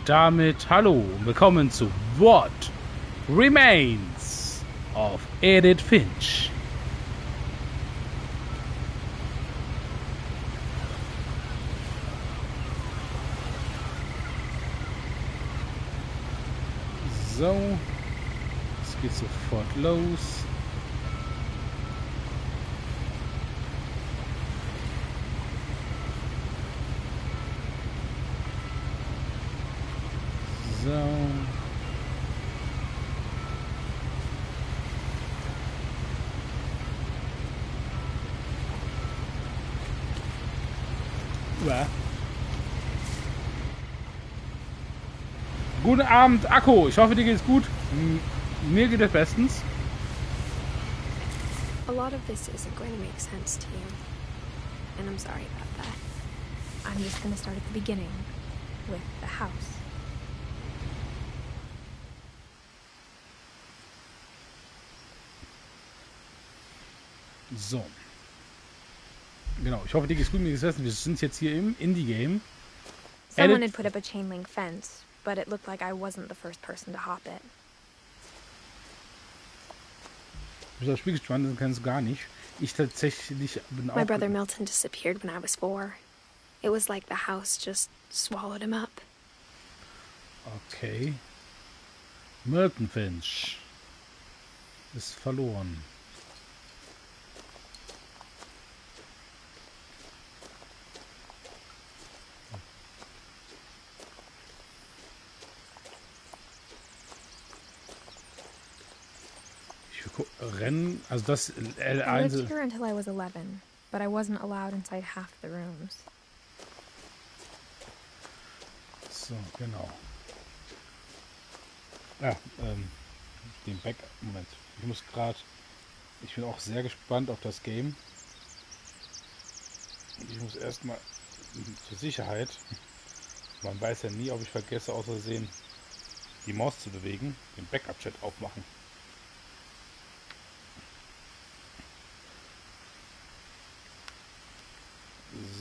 damit hallo und willkommen zu What Remains of Edith Finch. So, es geht sofort los. So. Ja. Guten Abend, Akku. Ich hoffe, dir geht's gut. Mir geht es bestens. A lot of this isn't going to make sense to you, and I'm sorry about that. I'm just going to start at the beginning, with the house. So. Genau, ich hoffe, dir geht's gut. Mir geht's bestens. Wir sind jetzt hier im Indie-Game. Someone had put up a chain link fence, but it looked like I wasn't the first person to hop it. Du bist aufs Spiel gespannt, das kennst du gar nicht. Ich tatsächlich bin auch... My brother Milton disappeared when I was 4. It was like the house just swallowed him up. Okay. Milton Finch ist verloren. Rennen, also das L1. I lived here until I was 11, but I wasn't allowed inside half the rooms. So, genau. Ja, den Moment. Ich bin auch sehr gespannt auf das Game. Ich muss erstmal zur Sicherheit, man weiß ja nie, ob ich vergesse, aus Versehen die Maus zu bewegen, den Backup-Chat aufmachen.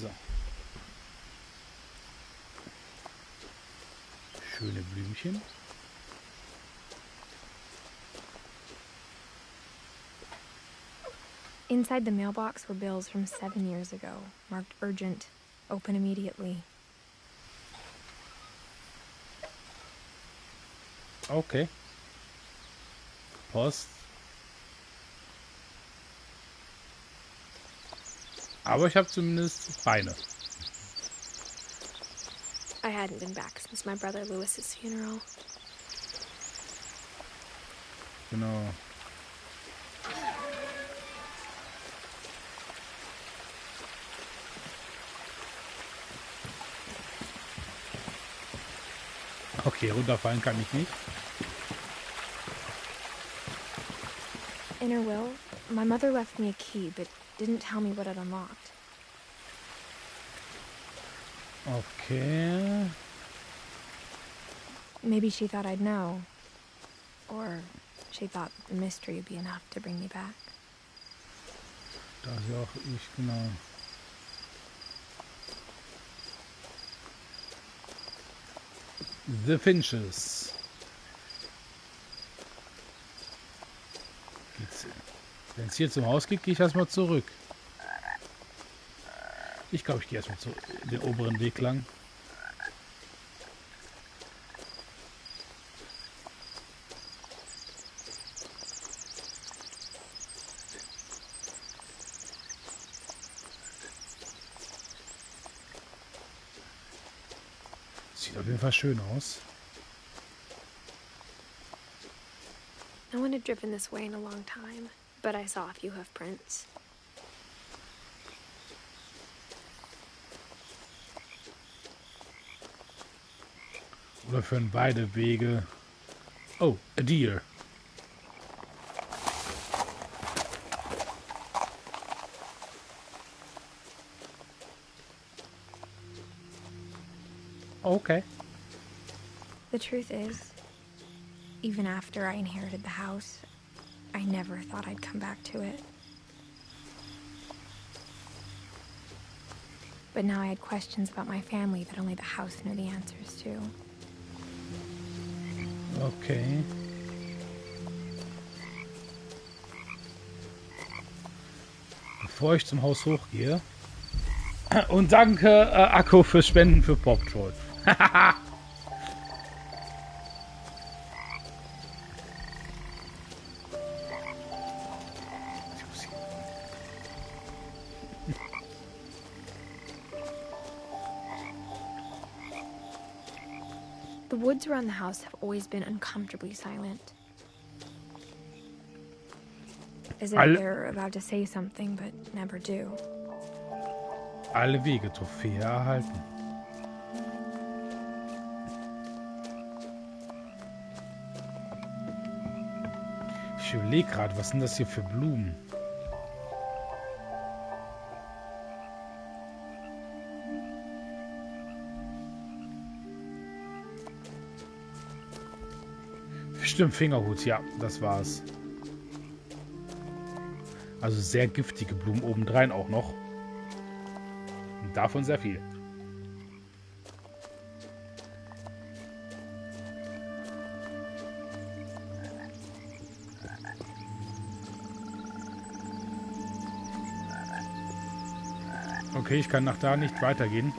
So. Schöne Blümchen. Inside the mailbox were bills from 7 years ago, marked urgent, open immediately. Okay. Post. Aber ich habe zumindest Beine. I hadn't been back since my brother Lewis's funeral. Genau. Okay, runterfallen kann ich nicht. In her will, my mother left me a key, but didn't tell me what it unlocked. Okay. Maybe she thought I'd know. Or she thought the mystery would be enough to bring me back. Da ist ja auch ich, genau. The Finches. Wenn es hier zum Haus geht, gehe ich erstmal zurück. Ich glaube, ich gehe erstmal den oberen Weg lang. Sieht auf jeden Fall schön aus. No one had driven this way in a long time, but I saw a few hoof prints. Oder für beide Wege. Oh, a deer. Okay. The truth is, even after I inherited the house, I never thought I'd come back to it. But now I had questions about my family that only the house knew the answers to. Okay. Bevor ich zum Haus hochgehe. Und danke, Akku, fürs Spenden für Pop Troll. The woods around the house have always been uncomfortably silent. As if they're about to say something, but never do. Alle Wege Trophäe erhalten. Ich überlege gerade, was sind das hier für Blumen? Stimmt, Fingerhut, ja, das war's. Also sehr giftige Blumen obendrein auch noch. Und davon sehr viel. Okay, ich kann nach da nicht weitergehen.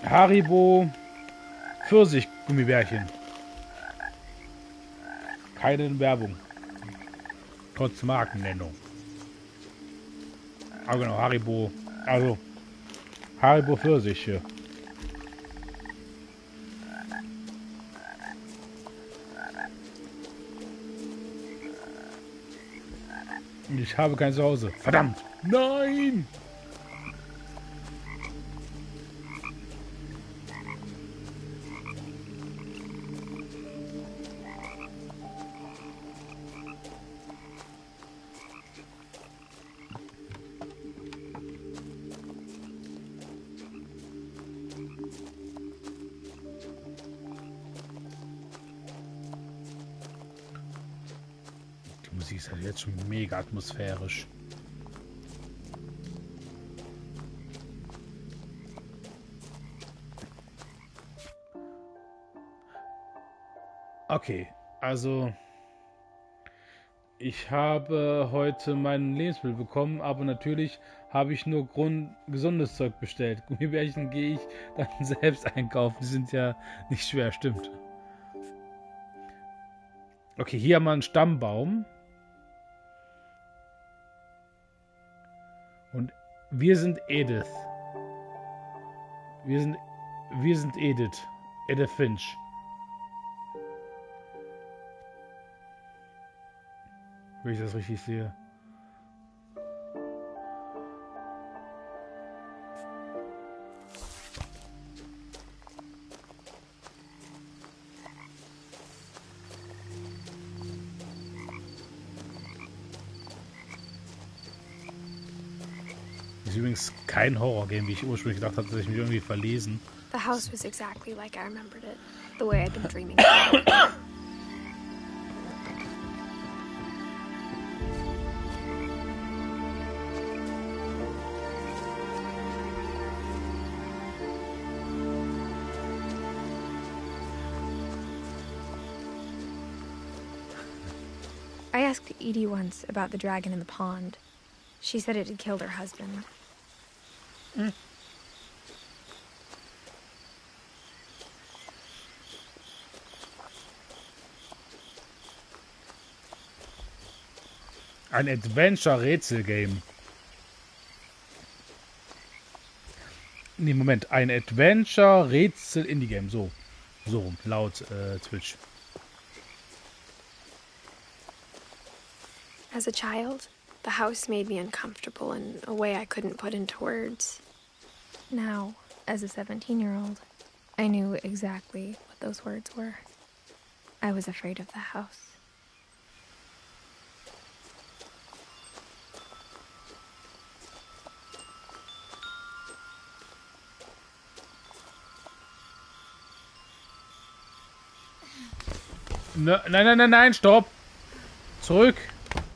Haribo Pfirsich-Gummibärchen. Keine Werbung. Trotz Markennennung. Ah genau, Haribo. Also Haribo Pfirsich hier. Ich habe kein Zuhause. Verdammt! Nein! Die Musik ist halt jetzt schon mega atmosphärisch. Okay, also ich habe heute mein Lebensmittel bekommen, aber natürlich habe ich nur gesundes Zeug bestellt. Gummibärchen gehe ich dann selbst einkaufen. Die sind ja nicht schwer, stimmt. Okay, hier haben wir einen Stammbaum. Und wir sind Edith. Wir sind Edith. Edith Finch. Wenn ich das richtig sehe. Ist übrigens kein Horror-Game, wie ich ursprünglich gedacht habe, dass ich mich irgendwie verlesen. The house was exactly like I remembered it. The way I'd been dreaming about it. I asked Edie once about the dragon in the pond. She said it had killed her husband. Ein Adventure-Rätsel-Game. Nee, Moment. Ein Adventure-Rätsel-Indie-Game. So rum, laut Twitch. As a child, the house made me uncomfortable in a way I couldn't put into words. Now, as a 17-year-old, I knew exactly what those words were. I was afraid of the house. Nein, stopp! Zurück!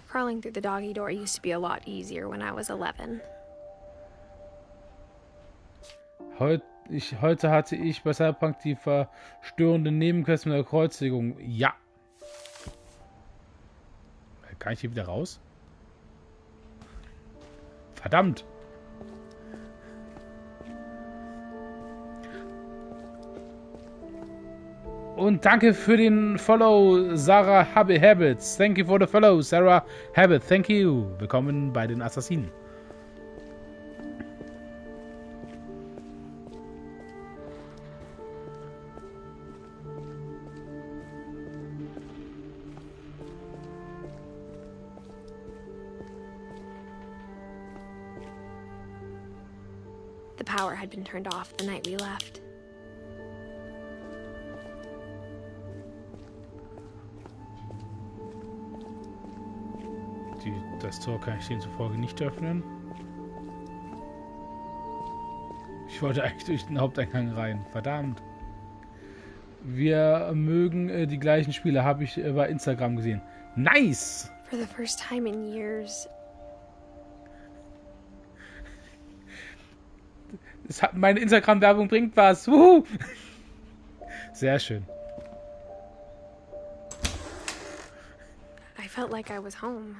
Crawling through the doggy door used to be a lot easier when I was 11. Heute hatte ich bei Cyberpunk die verstörende Nebenquest mit der Kreuzigung. Ja. Kann ich hier wieder raus? Verdammt. Und danke für den Follow, Sarah Habits. Thank you for the follow, Sarah Habit. Thank you. Willkommen bei den Assassinen. The power had been turned off the night we left. Das Tor kann ich demzufolge nicht öffnen. Ich wollte eigentlich durch den Haupteingang rein. Verdammt. Wir mögen die gleichen Spiele. Habe ich bei Instagram gesehen. Nice! For the first time in years. Meine Instagram-Werbung bringt was. Wuhu! Sehr schön. I felt like I was home.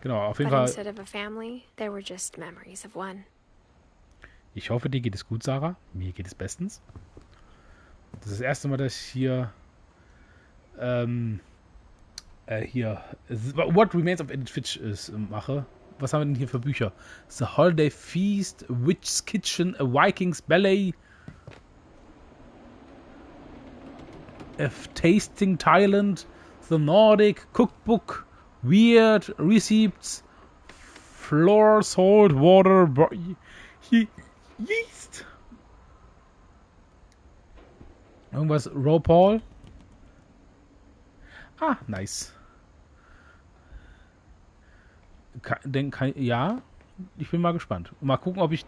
Genau, auf jeden But Fall. instead of a family, there were just memories of one. Ich hoffe, dir geht es gut, Sarah. Mir geht es bestens. Das ist das erste Mal, dass ich hier What Remains of Edith Finch mache. Was haben wir denn hier für Bücher? The Holiday Feast, Witch's Kitchen, A Viking's Ballet, A Tasting Thailand, The Nordic Cookbook, Weird Receipts, Floor, Salt, Water, Yeast. Irgendwas, RuPaul. Ah, nice. Ja, ich bin mal gespannt. Mal gucken, ob ich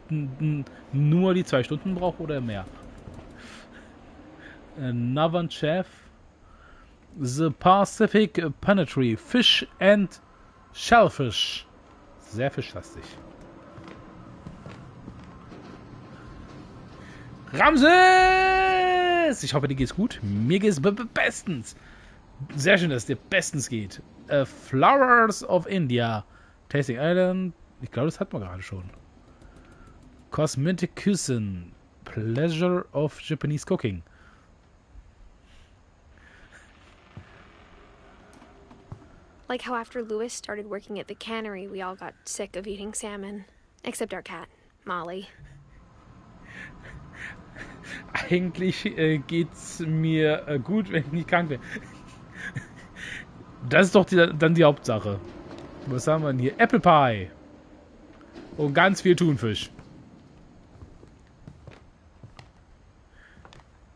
nur die 2 Stunden brauche oder mehr. Northern Chef. The Pacific Planetary. Fish and Shellfish. Sehr fischlastig. Ramses! Ich hoffe, dir geht's gut. Mir geht's bestens. Sehr schön, dass es dir bestens geht. Flowers of India. Tasting Island. Ich glaube, das hatten wir gerade schon. Cosmetic Cuisine. Pleasure of Japanese Cooking. Like how after Louis started working at the cannery, we all got sick of eating salmon. Except our cat, Molly. Eigentlich geht's mir gut, wenn ich nicht krank bin. Das ist doch dann die Hauptsache. Was haben wir denn hier? Apple Pie. Und ganz viel Thunfisch.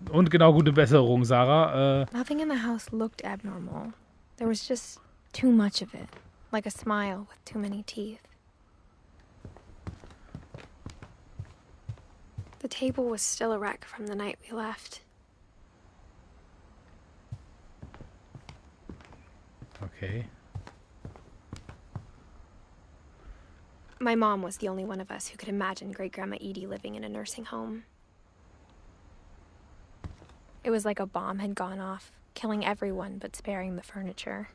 Und genau, gute Besserung, Sarah. Nothing in the house looked abnormal. There was just too much of it. Like a smile with too many teeth. The table was still a wreck from the night we left. Okay. My mom was the only one of us who could imagine Great-Grandma Edie living in a nursing home. It was like a bomb had gone off, killing everyone but sparing the furniture.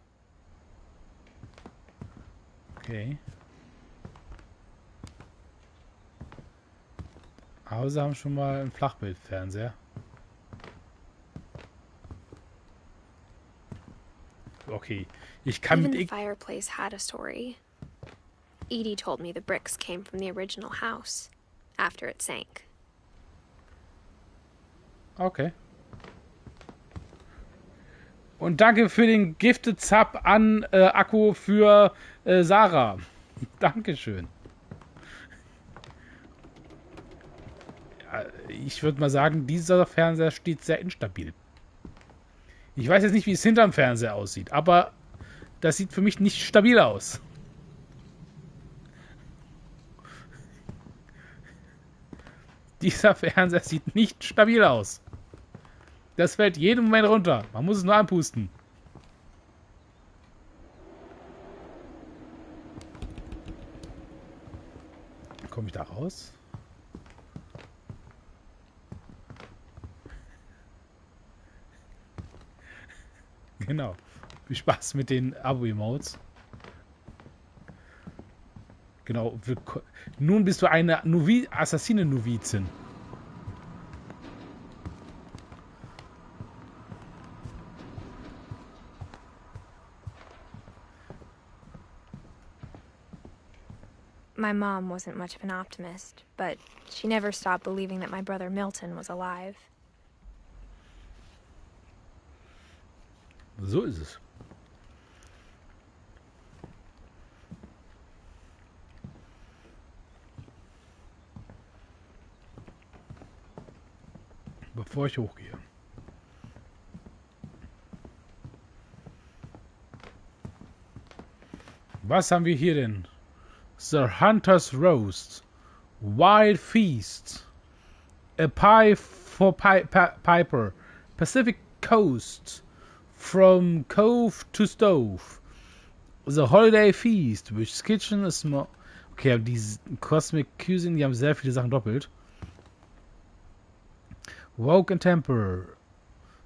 Okay. Aber sie haben schon mal einen Flachbildfernseher. Okay. Ich kann Even mit the fireplace had a story. Edie told me the bricks came from the original house, after it sank. Okay. Und danke für den Gifted Sub an Akku für Sarah. Dankeschön. Ja, ich würde mal sagen, dieser Fernseher steht sehr instabil. Ich weiß jetzt nicht, wie es hinterm Fernseher aussieht, aber das sieht für mich nicht stabil aus. Dieser Fernseher sieht nicht stabil aus. Das fällt jeden Moment runter. Man muss es nur anpusten. aus. Genau. Viel Spaß mit den Abo-Emotes. Genau. Nun bist du eine Assassinen-Novizin. My mom wasn't much of an optimist, but she never stopped believing that my brother Milton was alive. So ist es. Bevor ich hochgehe. Was haben wir hier denn? The Hunter's Roast. Wild Feast. A Pie for Piper. Pacific Coast. From Cove to Stove. The Holiday Feast. Which Kitchen is more... Okay, aber die Cosmic Cuisine, die haben sehr viele Sachen doppelt. Woke and Temper.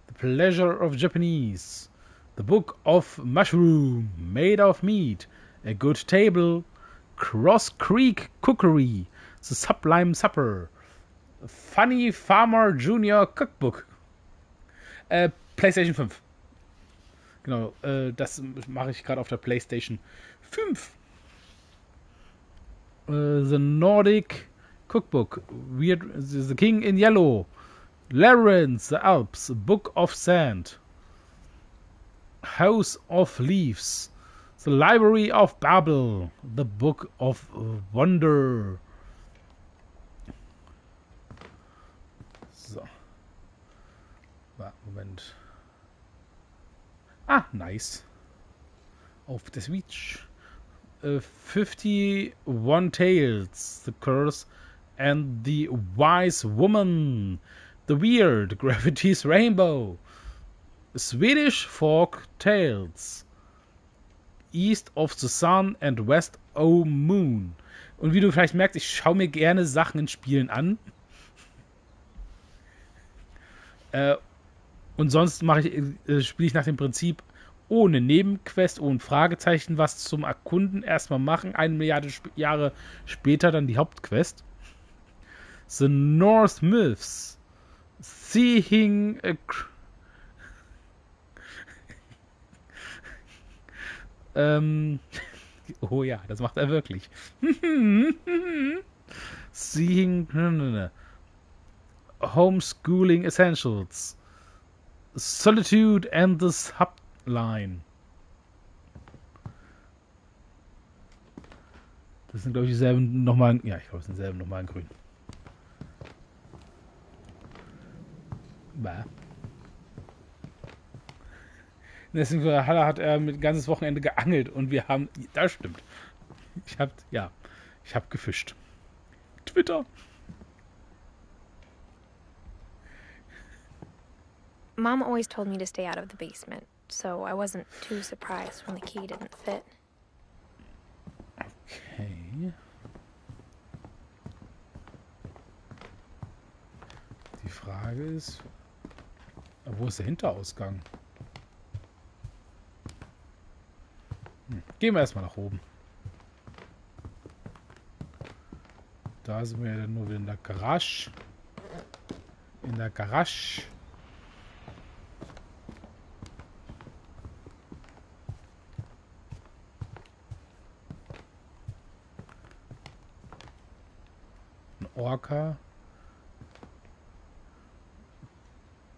The Pleasure of Japanese. The Book of Mushroom. Made of Meat. A Good Table. Cross Creek Cookery. The Sublime Supper. Funny Farmer Junior Cookbook. PlayStation 5. Genau, das mache ich gerade auf der PlayStation 5. The Nordic Cookbook. Weird, The King in Yellow. Labyrinth, The Alps. Book of Sand. House of Leaves. The Library of Babel. The Book of Wonder. So. Moment. Ah, nice. Auf der Switch. 51 Tales. The Curse and the Wise Woman. The Weird. Gravity's Rainbow. Swedish Folk Tales. East of the Sun and West of Moon. Und wie du vielleicht merkst, ich schaue mir gerne Sachen in Spielen an. Und sonst spiele ich nach dem Prinzip ohne Nebenquest, ohne Fragezeichen, was zum Erkunden erstmal machen. 1 Milliarde Jahre später dann die Hauptquest. The North Myths. Seeing a... oh ja, das macht er wirklich. Seeing Homeschooling Essentials. Solitude and the Subline. Das sind, glaube ich, dieselben nochmal. Ja, ich glaube, es sind dieselben nochmal in grün. Bah. Deswegen hat er mit ganzes Wochenende geangelt und wir haben. Das stimmt. Ich habe gefischt. Twitter. Mom always told me to stay out of the basement, so I wasn't too surprised when the key didn't fit. Okay. Die Frage ist, wo ist der Hinterausgang? Gehen wir erstmal nach oben. Da sind wir dann nur wieder in der Garage. In der Garage. Ein Orca.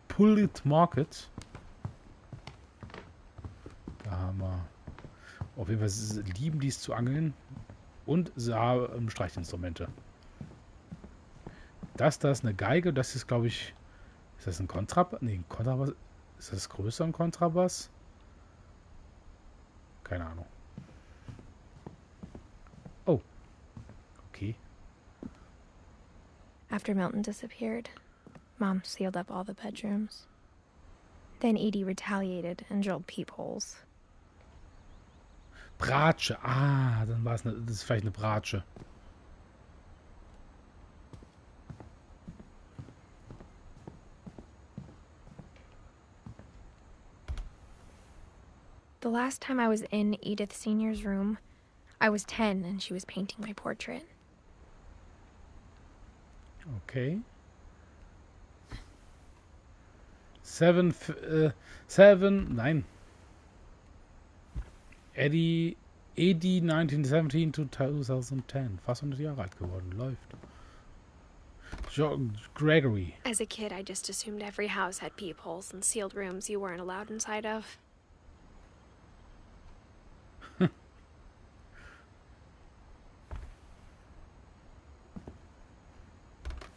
Pulled Market. Da haben wir. Auf jeden Fall lieben die es zu angeln. Und sie haben Streichinstrumente. Das ist eine Geige. Das ist, glaube ich... Ist das ein Kontrabass? Nee, ein Kontrabass. Ist das größer ein Kontrabass? Keine Ahnung. Oh. Okay. After Milton disappeared, Mom sealed up all the bedrooms. Then Edie retaliated and drilled peepholes. Bratsche. Ah, dann war es das ist vielleicht eine Bratsche. The last time I was in Edith Senior's room, I was 10 and she was painting my portrait. Okay. Nein. Eddie 1917 to 2010. Fast 100 Jahre alt geworden. Läuft. Gregory. As a kid, I just assumed every house had peepholes and sealed rooms you weren't allowed inside of.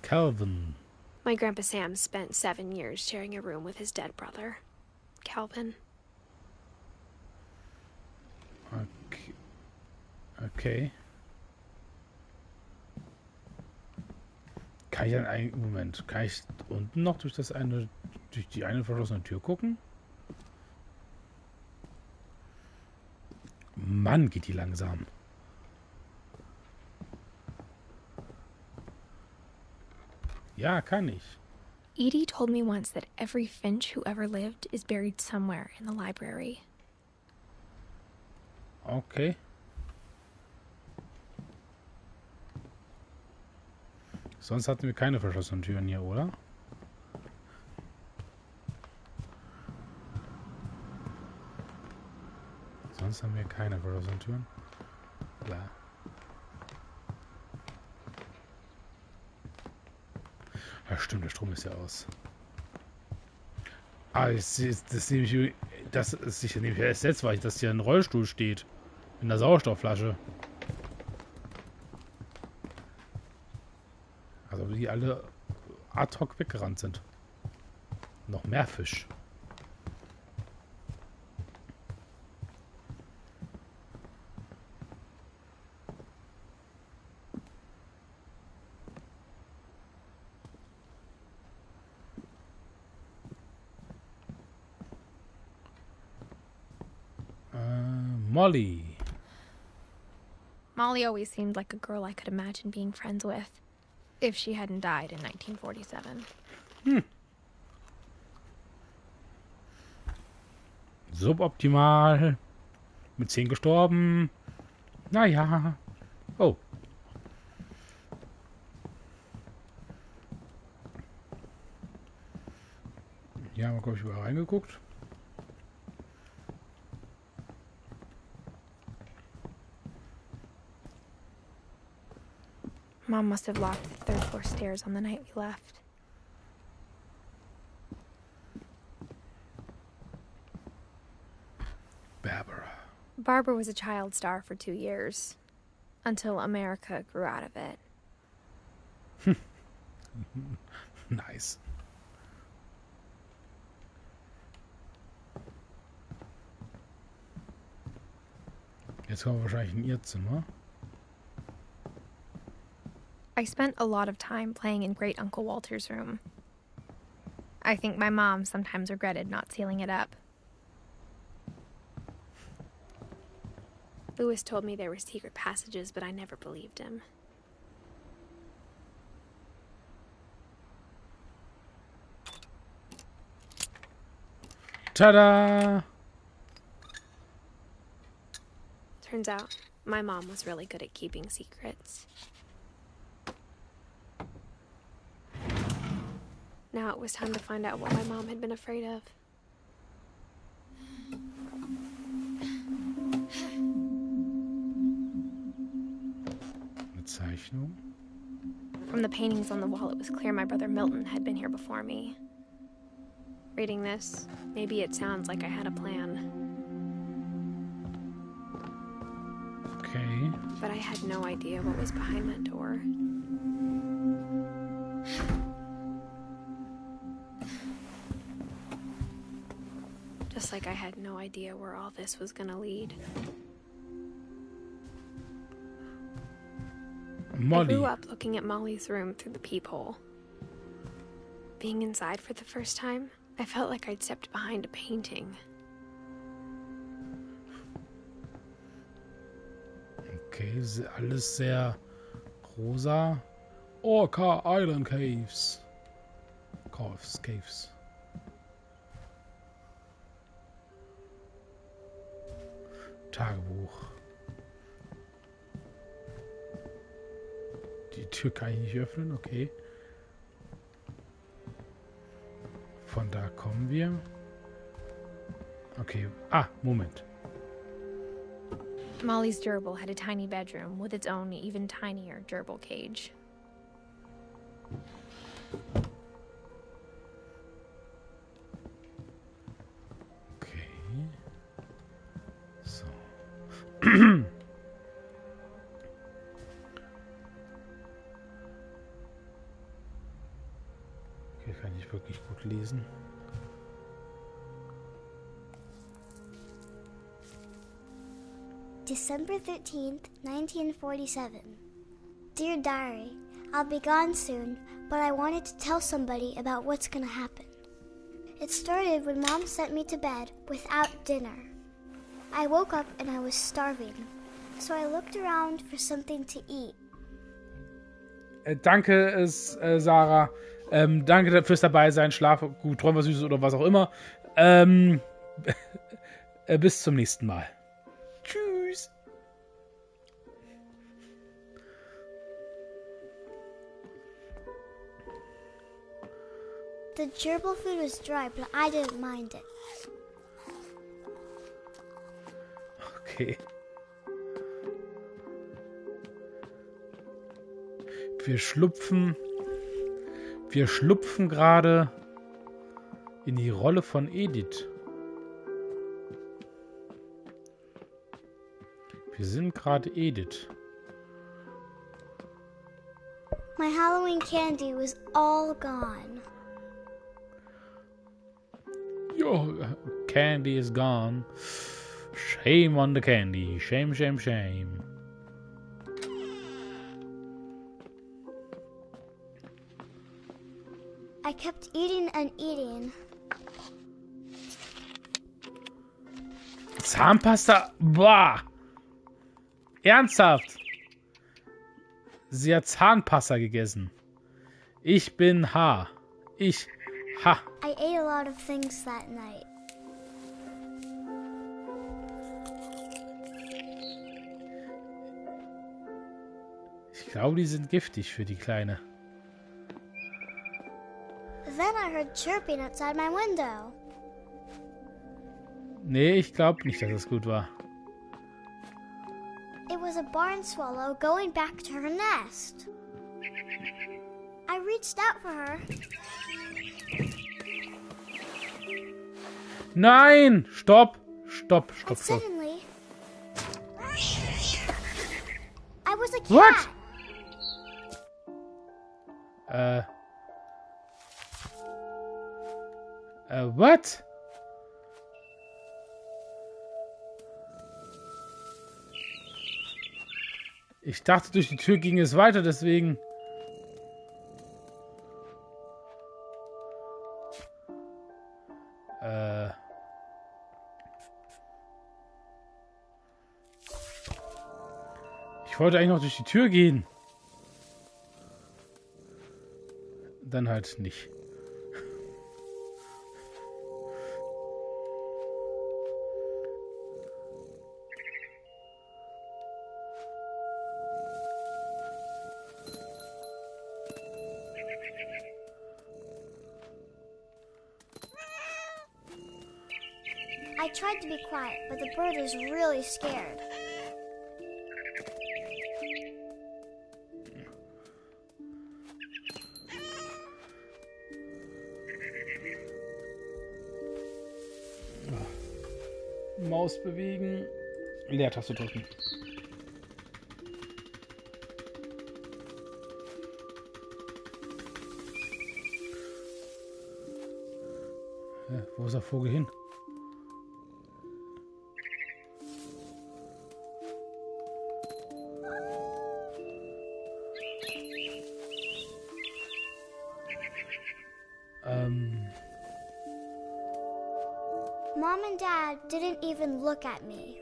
Calvin. My Grandpa Sam spent 7 years sharing a room with his dead brother, Calvin. Okay. Kann ich dann Moment, kann ich unten noch durch die eine verschlossene Tür gucken? Mann, geht die langsam. Ja, kann ich. Edie told me once that every Finch who ever lived is buried somewhere in the library. Okay. Sonst hatten wir keine verschlossenen Türen hier, oder? Sonst haben wir keine verschlossenen Türen. Klar. Ja, stimmt, der Strom ist ja aus. Ah, das nehme ich, das ist sicher nämlich erst jetzt, weil das hier ein Rollstuhl steht. In der Sauerstoffflasche. Also die alle ad hoc weggerannt sind. Noch mehr Fisch. Molly. Molly always seemed like a girl I could imagine being friends with, if she hadn't died in 1947. Suboptimal. Mit 10 gestorben. Naja. Oh. Hier haben wir, glaube ich, überall reingeguckt. Mom must have locked the third floor stairs on the night we left. Barbara was a child star for 2 years, until America grew out of it. Nice. Jetzt kommen wir wahrscheinlich in ihr Zimmer. I spent a lot of time playing in Great Uncle Walter's room. I think my mom sometimes regretted not sealing it up. Louis told me there were secret passages, but I never believed him. Tada! Turns out, my mom was really good at keeping secrets. Now it was time to find out what my mom had been afraid of. Eine Zeichnung. From the paintings on the wall, it was clear my brother Milton had been here before me. Reading this, maybe it sounds like I had a plan. Okay. But I had no idea what was behind that door. Just like I had no idea where all this was gonna lead. Molly. I grew up looking at Molly's room through the peephole. Being inside for the first time, I felt like I'd stepped behind a painting. Okay, alles sehr rosa. Orca Island Caves. Caves. Tagebuch. Die Tür kann ich nicht öffnen, okay. Von da kommen wir. Okay. Ah, Moment. Molly's gerbil had a tiny bedroom with its own even tinier gerbil cage. Okay. So. Okay, kann ich wirklich gut lesen. December 13th, 1947. Dear Diary, I'll be gone soon, but I wanted to tell somebody about what's gonna happen. It started when Mom sent me to bed without dinner. I woke up and I was starving, so I looked around for something to eat. Danke, Sarah. Danke fürs Dabeisein. Schlaf gut, träum was Süßes oder was auch immer. Bis zum nächsten Mal. Tschüss. The gerbil food was dry, but I didn't mind it. Okay. Wir schlupfen gerade in die Rolle von Edith. Wir sind gerade Edith. My Halloween candy was all gone. Your candy is gone. Shame on the candy. Shame, shame, shame. I kept eating and eating. Zahnpasta? Boah! Ernsthaft? Sie hat Zahnpasta gegessen. Ich bin H. Ha. I ate a lot of things that night. Ich glaube, die sind giftig für die Kleine. Then I heard chirping outside my window. Nee, ich glaube nicht, dass es gut war. It was a barn swallow going back to her nest. I reached out for her. Nein! Stopp! Stopp. And suddenly, I was a cat. What? What? Ich dachte, durch die Tür ging es weiter, deswegen. Ich wollte eigentlich noch durch die Tür gehen. Dann halt nicht. I tried to be quiet, but the bird was really scared. Maus bewegen. Leertaste drücken. Wo ist der Vogel hin? Mom and Dad didn't even look at me.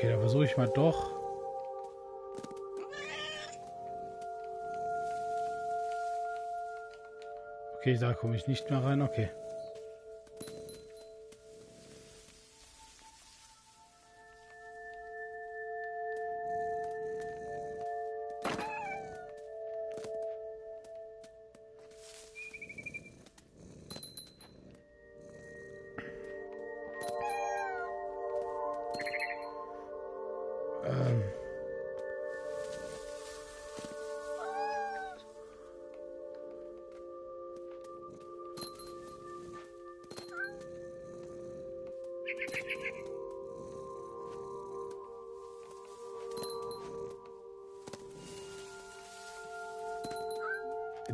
Okay, dann versuche ich mal doch. Okay, da komme ich nicht mehr rein. Okay.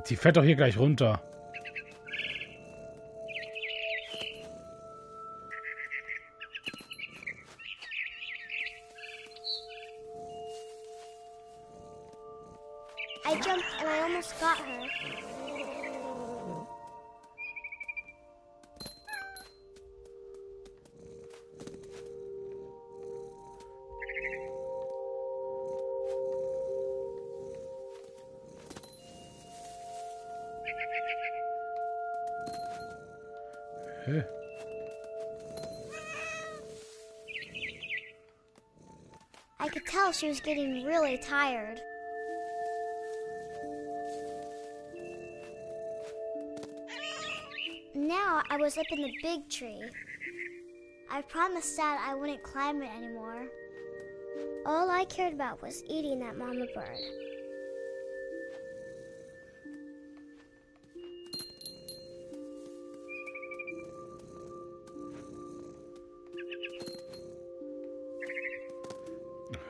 Die fährt doch hier gleich runter. I jumped and I almost got her. Hä? I could tell she was getting really tired. Now I was up in the big tree. I promised Dad I wouldn't climb it anymore. All I cared about was eating that mama bird.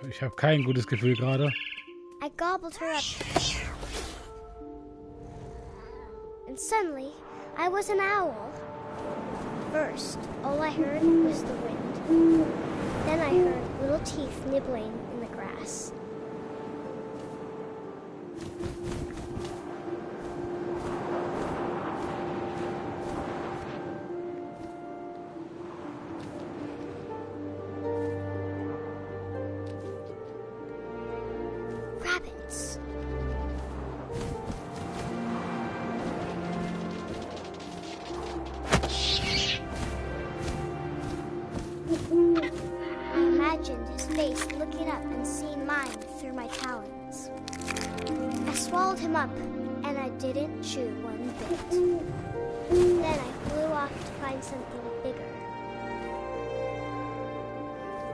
Ich habe kein gutes Gefühl gerade. I gobbled her up. And suddenly, I was an owl. First, all I heard was the wind. Then I heard little teeth nibbling in the grass. Rabbits. I imagined his face looking up and seeing mine through my talons. I swallowed him up, and I didn't chew one bit. Then I flew off to find something bigger.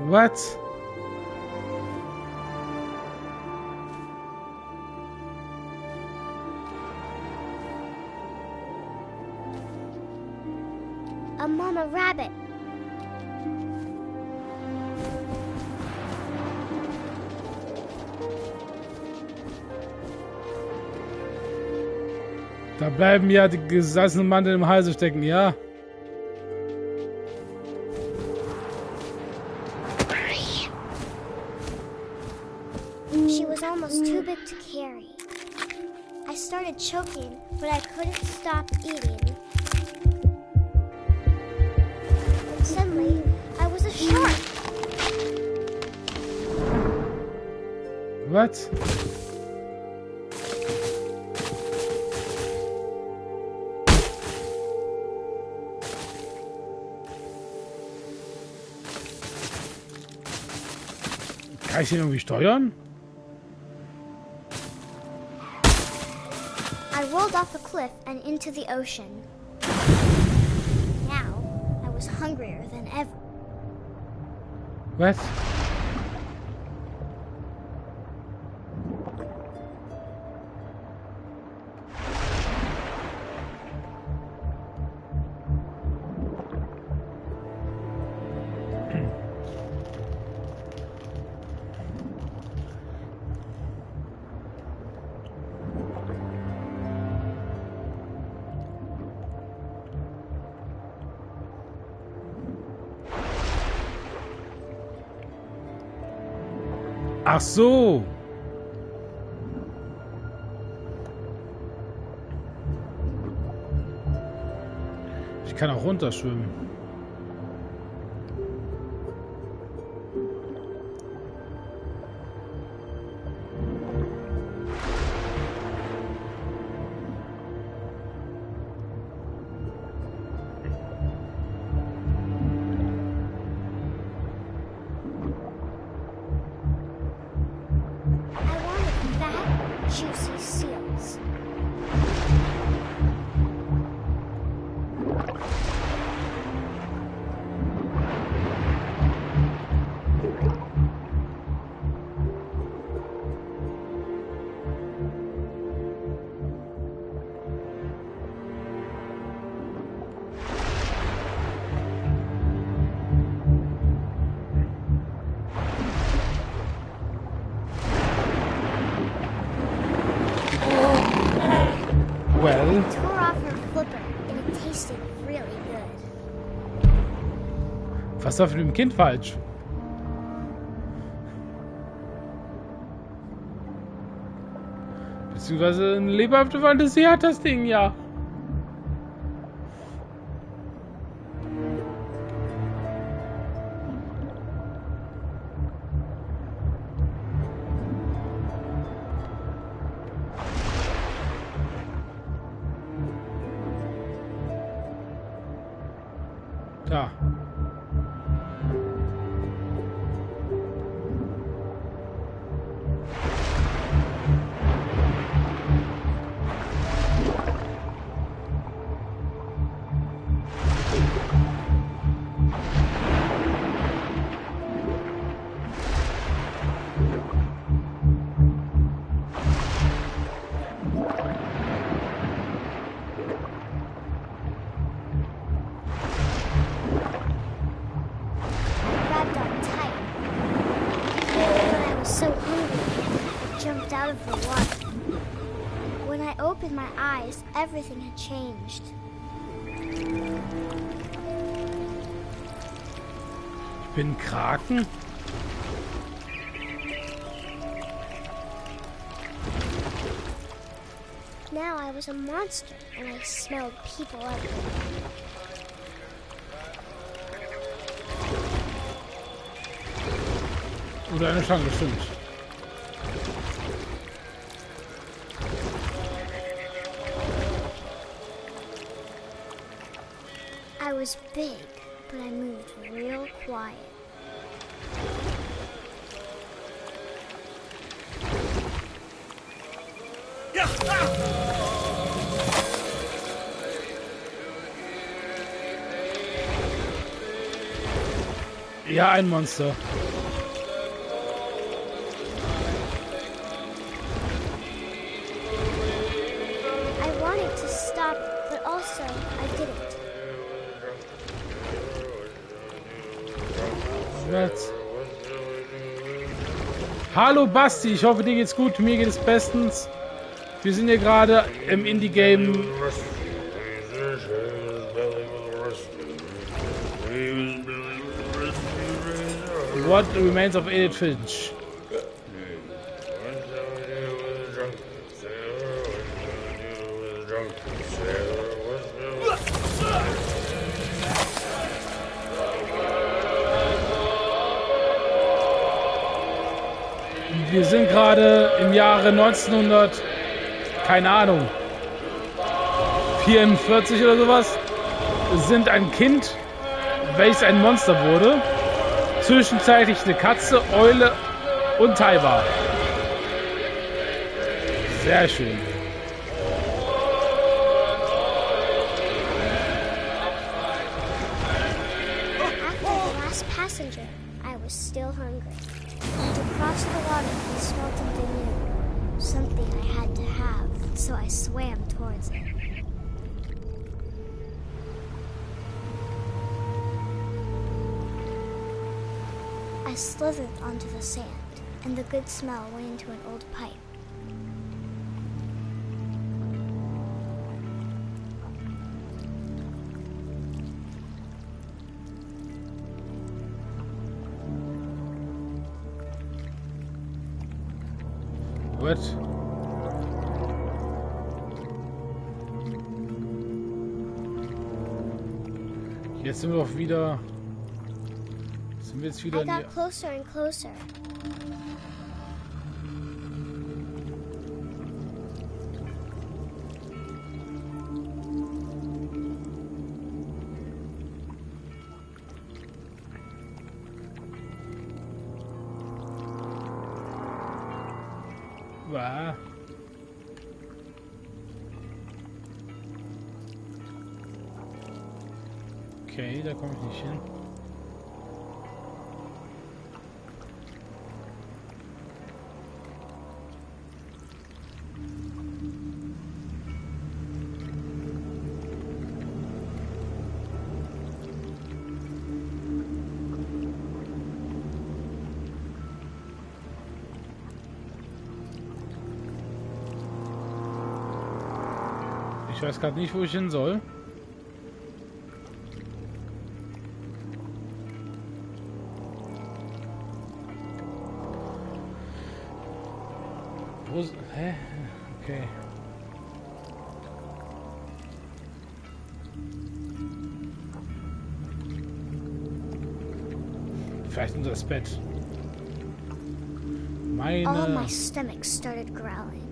What? A mama rabbit. Da bleiben ja die gesessenen Mandeln im Halse stecken, ja? She was almost too big to carry. I started choking, but I couldn't stop eating. And suddenly, I was a shark. What? Kann ich den irgendwie steuern? I rolled off the cliff and into the ocean. Now, I was hungrier than ever. Was? Ach so. Ich kann auch runterschwimmen. Apfel. Tore off her flipper and it tasted really good. Was war für dem Kind falsch? Beziehungsweise eine lebhafte Fantasie hat das Ding ja. Da. Grabbed on tight. But I was so hungry, I jumped out of the water. When I opened my eyes, everything had changed. Ich bin ein Kraken. Now I was a monster, and I smelled people everywhere. Oder eine Schlange, stimmt. I was big, but I moved real quiet. Ja, ein Monster. I wanted to stop, but also I didn't. Was? Hallo Basti, ich hoffe dir geht's gut, mir geht es bestens. Wir sind hier gerade im Indie-Game What Remains of Edith Finch. Wir sind gerade im Jahre 1900, keine Ahnung, 44 oder sowas, sind ein Kind, welches ein Monster wurde, zwischenzeitlich eine Katze, Eule und Hai war. Sehr schön. After the last passenger, I was still hungry. To cross the water, I smelled something new. Something I had to have, so I swam towards it. I slithered onto the sand, and the good smell went into an old pipe. What? Jetzt sind wir auch wieder. Sind wir jetzt wieder I in got die. closer and closer. Wow. Okay, da komme ich nicht hin. Ich weiß gerade nicht, wo ich hin soll. Hä? Okay. Vielleicht unter das Bett. All my Meine... stomach started growling.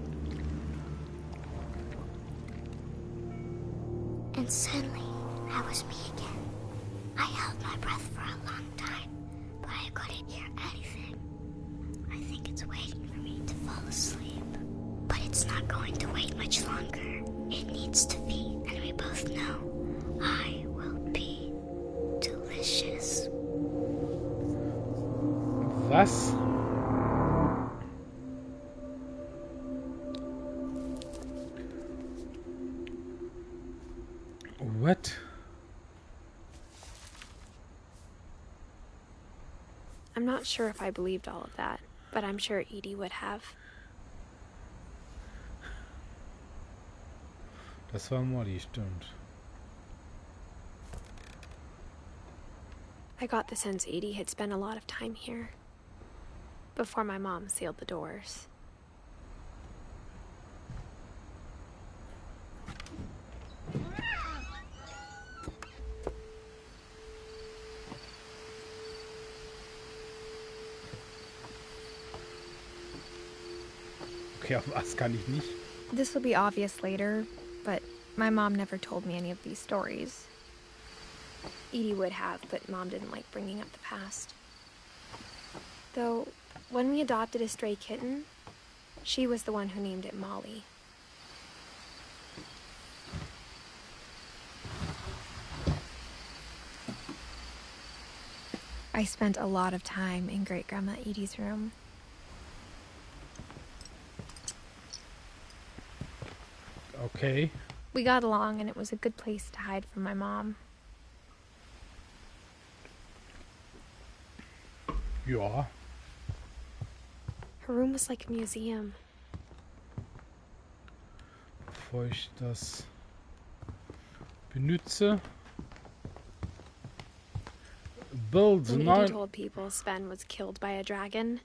And suddenly, I was me again. I held my breath for a long time, but I couldn't hear anything. I think it's waiting for me to fall asleep. But it's not going to wait much longer. It needs to be, and we both know I will be delicious. Was? What? I'm not sure if I believed all of that, but I'm sure Edie would have. Das war Molly, stimmt. I got the sense Edie had spent a lot of time here before my mom sealed the doors. Okay, auf was kann ich nicht? This will be obvious later, but my mom never told me any of these stories. Edie would have, but Mom didn't like bringing up the past. Though, when we adopted a stray kitten, she was the one who named it Molly. I spent a lot of time in Great-Grandma Edie's room. Okay. We got along, and it was a good place to hide from my mom. Ja. Her room was like a museum. Bevor ich das benutze. Build When nine. Edie told people Sven was killed by a dragon,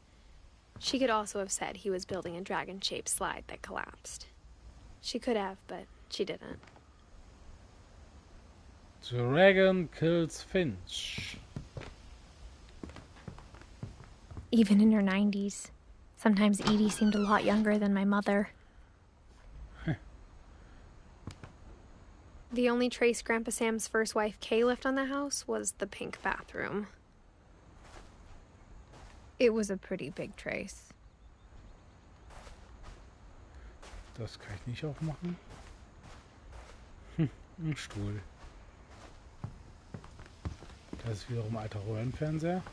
she could also have said he was building a dragon-shaped slide that collapsed. She could have, but she didn't. Dragon kills Finch. Even in her 90s, sometimes Edie seemed a lot younger than my mother. The only trace Grandpa Sam's first wife Kay left on the house was the pink bathroom. It was a pretty big trace. Das kann ich nicht aufmachen. Ein Stuhl. Das ist wiederum ein alter Röhrenfernseher.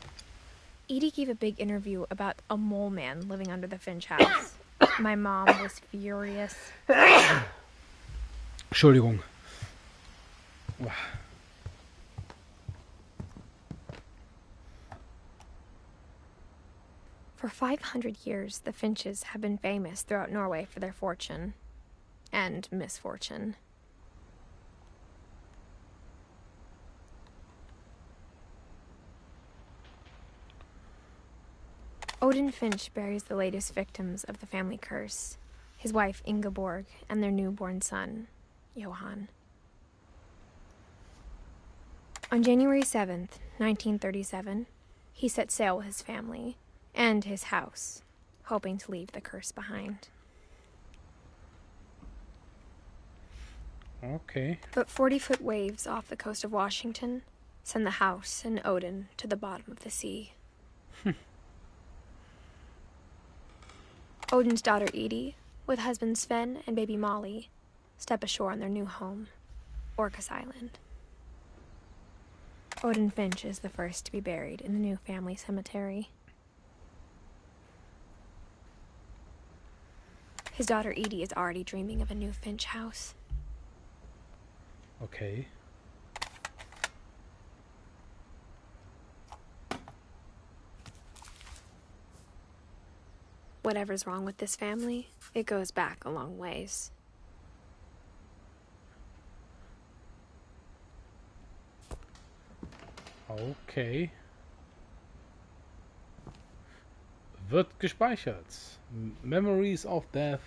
Edie gave a big interview about a mole man living under the Finch house. My mom was furious. Entschuldigung. For 500 years, the Finches have been famous throughout Norway for their fortune and misfortune. Odin Finch buries the latest victims of the family curse, his wife Ingeborg and their newborn son, Johan. On January 7th, 1937, he set sail with his family and his house, hoping to leave the curse behind. Okay. But 40-foot waves off the coast of Washington send the house and Odin to the bottom of the sea. Odin's daughter Edie, with husband Sven and baby Molly, step ashore on their new home, Orcas Island. Odin Finch is the first to be buried in the new family cemetery. His daughter Edie is already dreaming of a new Finch house. Okay. Whatever's wrong with this family, it goes back a long ways. Okay. Wird gespeichert. Memories of Death.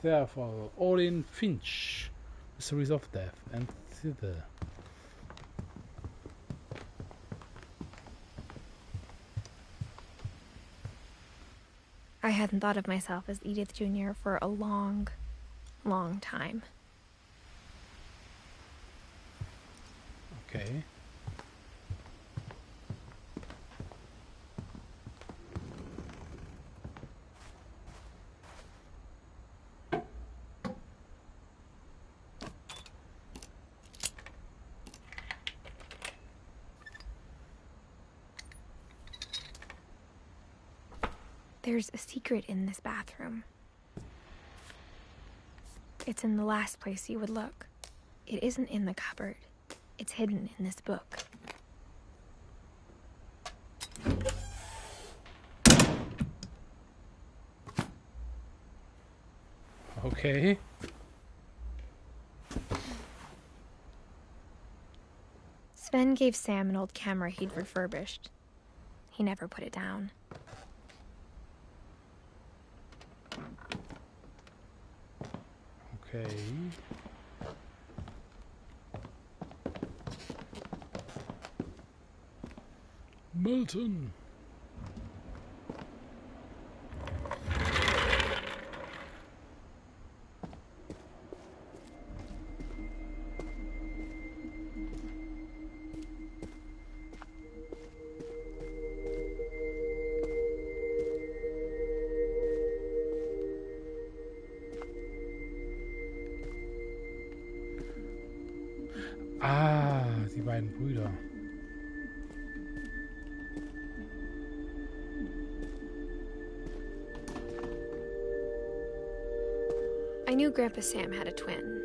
Therefore, Edith Finch. Mysteries of Death and the. I hadn't thought of myself as Edith Jr. for a long, long time. Okay. There's a secret in this bathroom. It's in the last place you would look. It isn't in the cupboard. It's hidden in this book. Okay. Sven gave Sam an old camera he'd refurbished. He never put it down. Okay. Milton. Ah, die beiden Brüder. I knew Grandpa Sam had a twin.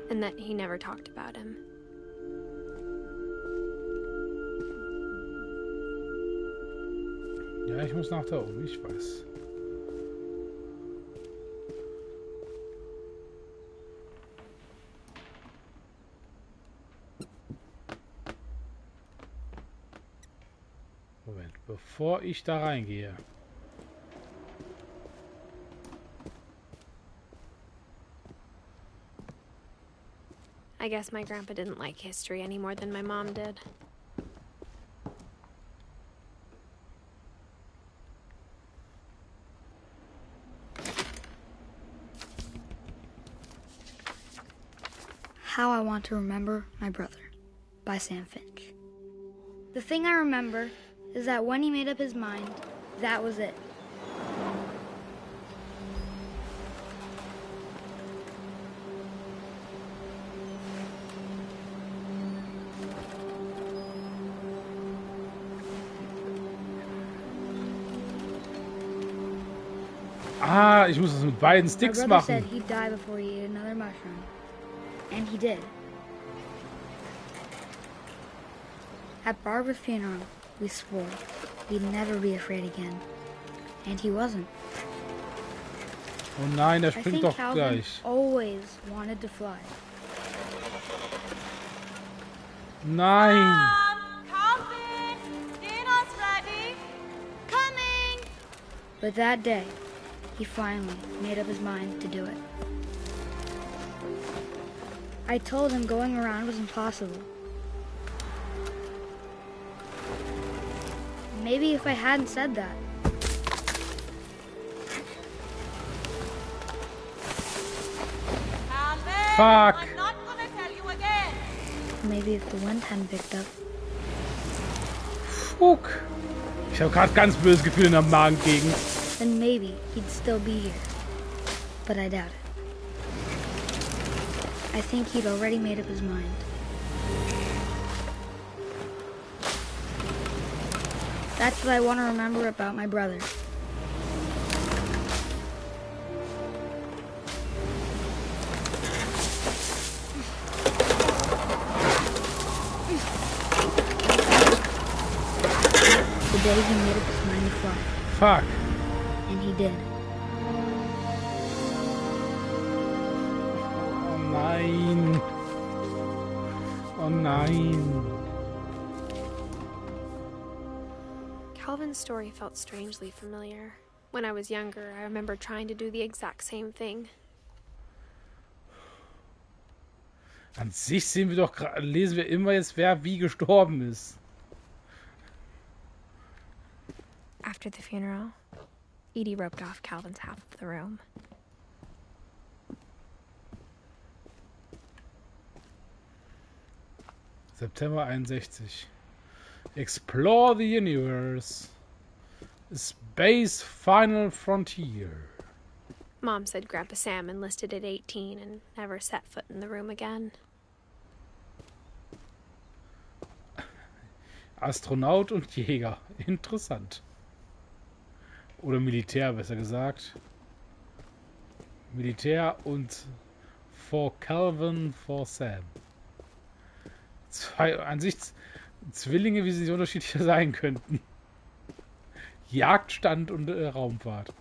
And that he never talked about him. Ja, ich muss nach da oben, ich weiß. Moment, bevor ich da reingehe. I guess my grandpa didn't like history any more than my mom did. How I Want to Remember My Brother by Sam Finch. The thing I remember is that when he made up his mind, that was it. Ah, ich muss das mit beiden Sticks My brother machen. said he'd die before he ate another mushroom. And he did. At Barbara's funeral, we swore we'd never be afraid again. And he wasn't. Oh nein, er I springt think doch Calvin gleich. always wanted to fly. Nein. Calvin, dinner's ready. Coming. But that day, he finally made up his mind to do it. I told him going around was impossible. Maybe if I hadn't said that. Calvin, Fuck. I'm not gonna tell you again. Maybe if the wind hadn't picked up. Fuck. Ich habe gerade ganz böses Gefühl in der Magengegend. Then maybe he'd still be here. But I doubt it. I think he'd already made up his mind. That's what I want to remember about my brother. The day he made up his mind to fly. Fuck. And he did. Oh nein. Oh nein. Calvin's story felt strangely familiar. When I was younger, I remember trying to do the exact same thing. An sich lesen wir immer jetzt, wer wie gestorben ist. After the funeral, Edie roped off Calvin's half of the room. September 61. Explore the universe. Space Final Frontier. Mom said Grandpa Sam enlisted at 18 and never set foot in the room again. Astronaut und Jäger. Interessant. Oder Militär, besser gesagt. Militär und for Calvin, for Sam. Zwei an sich Zwillinge, wie sie unterschiedlicher sein könnten. Jagdstand und Raumfahrt.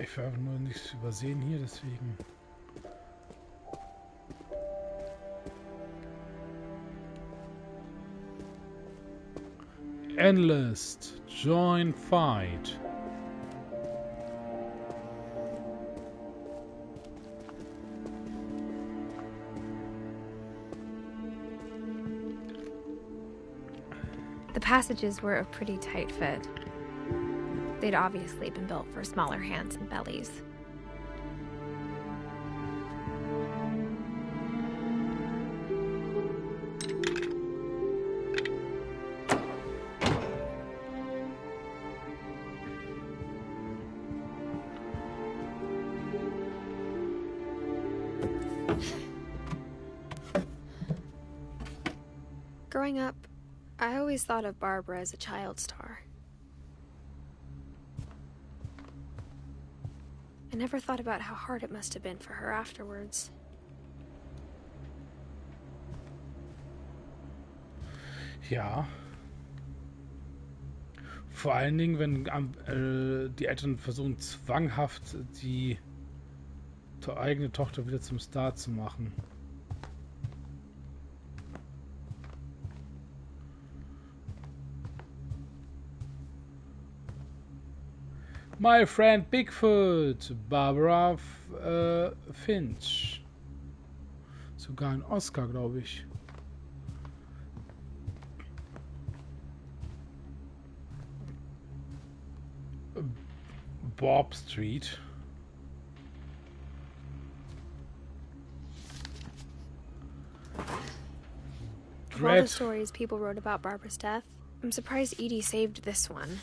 Ich will einfach nur nichts übersehen hier, deswegen. Enlist, join fight. The passages were a pretty tight fit. They'd obviously been built for smaller hands and bellies. Growing up, I always thought of Barbara as a child star. I never thought about how hard it must have been for her afterwards. Ja. Vor allen Dingen, wenn die Eltern versuchen, zwanghaft die eigene Tochter wieder zum Star zu machen. My friend Bigfoot, Barbara Finch. Sogar ein Oscar, glaube ich. Bob Street. Of all the stories people wrote about Barbara's death, I'm surprised Edie saved this one.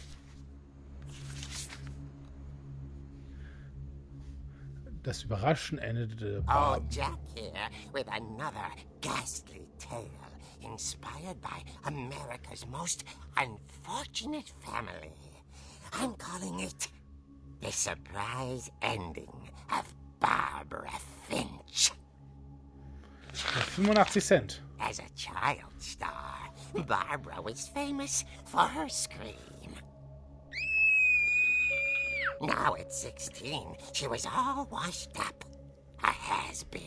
Das Überraschen endete. Oh, Jack here with another ghastly tale inspired by America's most unfortunate family. I'm calling it The Surprise Ending of Barbara Finch. 85 Cent. As a child star, Barbara was famous for her scream. Now at 16, she was all washed up. A has-been.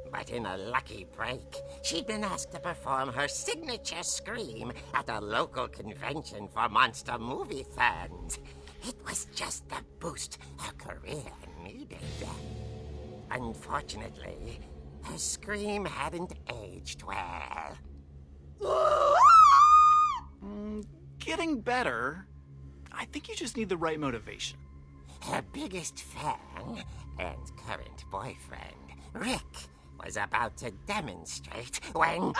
But in a lucky break, she'd been asked to perform her signature scream at a local convention for monster movie fans. It was just the boost her career needed. Unfortunately, her scream hadn't aged well. Getting better. I think you just need the right motivation. Her biggest fan and current boyfriend, Rick, was about to demonstrate when...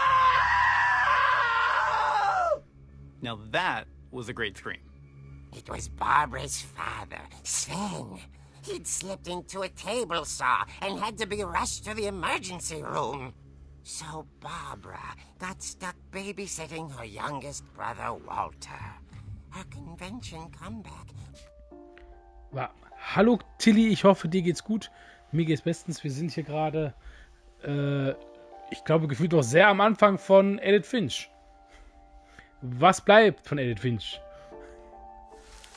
Now that was a great scream. It was Barbara's father, Sven. He'd slipped into a table saw and had to be rushed to the emergency room. So Barbara got stuck babysitting her youngest brother, Walter. Her convention comeback. Hallo Tilly, ich hoffe, dir geht's gut. Mir geht's bestens. Wir sind hier gerade, ich glaube, gefühlt noch sehr am Anfang von Edith Finch. Was bleibt von Edith Finch?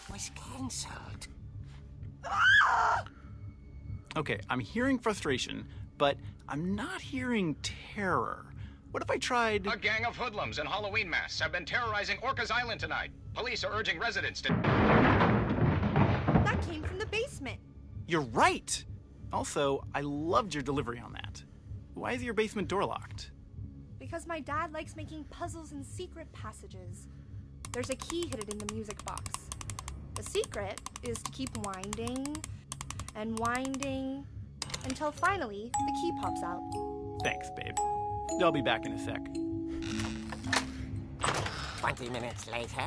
Was cancelled. Okay, I'm hearing frustration, but I'm not hearing terror. What if I tried... A gang of hoodlums in Halloween masks have been terrorizing Orcas Island tonight. Police are urging residents to... That came from the basement. You're right! Also, I loved your delivery on that. Why is your basement door locked? Because my dad likes making puzzles and secret passages. There's a key hidden in the music box. The secret is to keep winding and winding until finally the key pops out. Thanks, babe. I'll be back in a sec. 20 minutes later,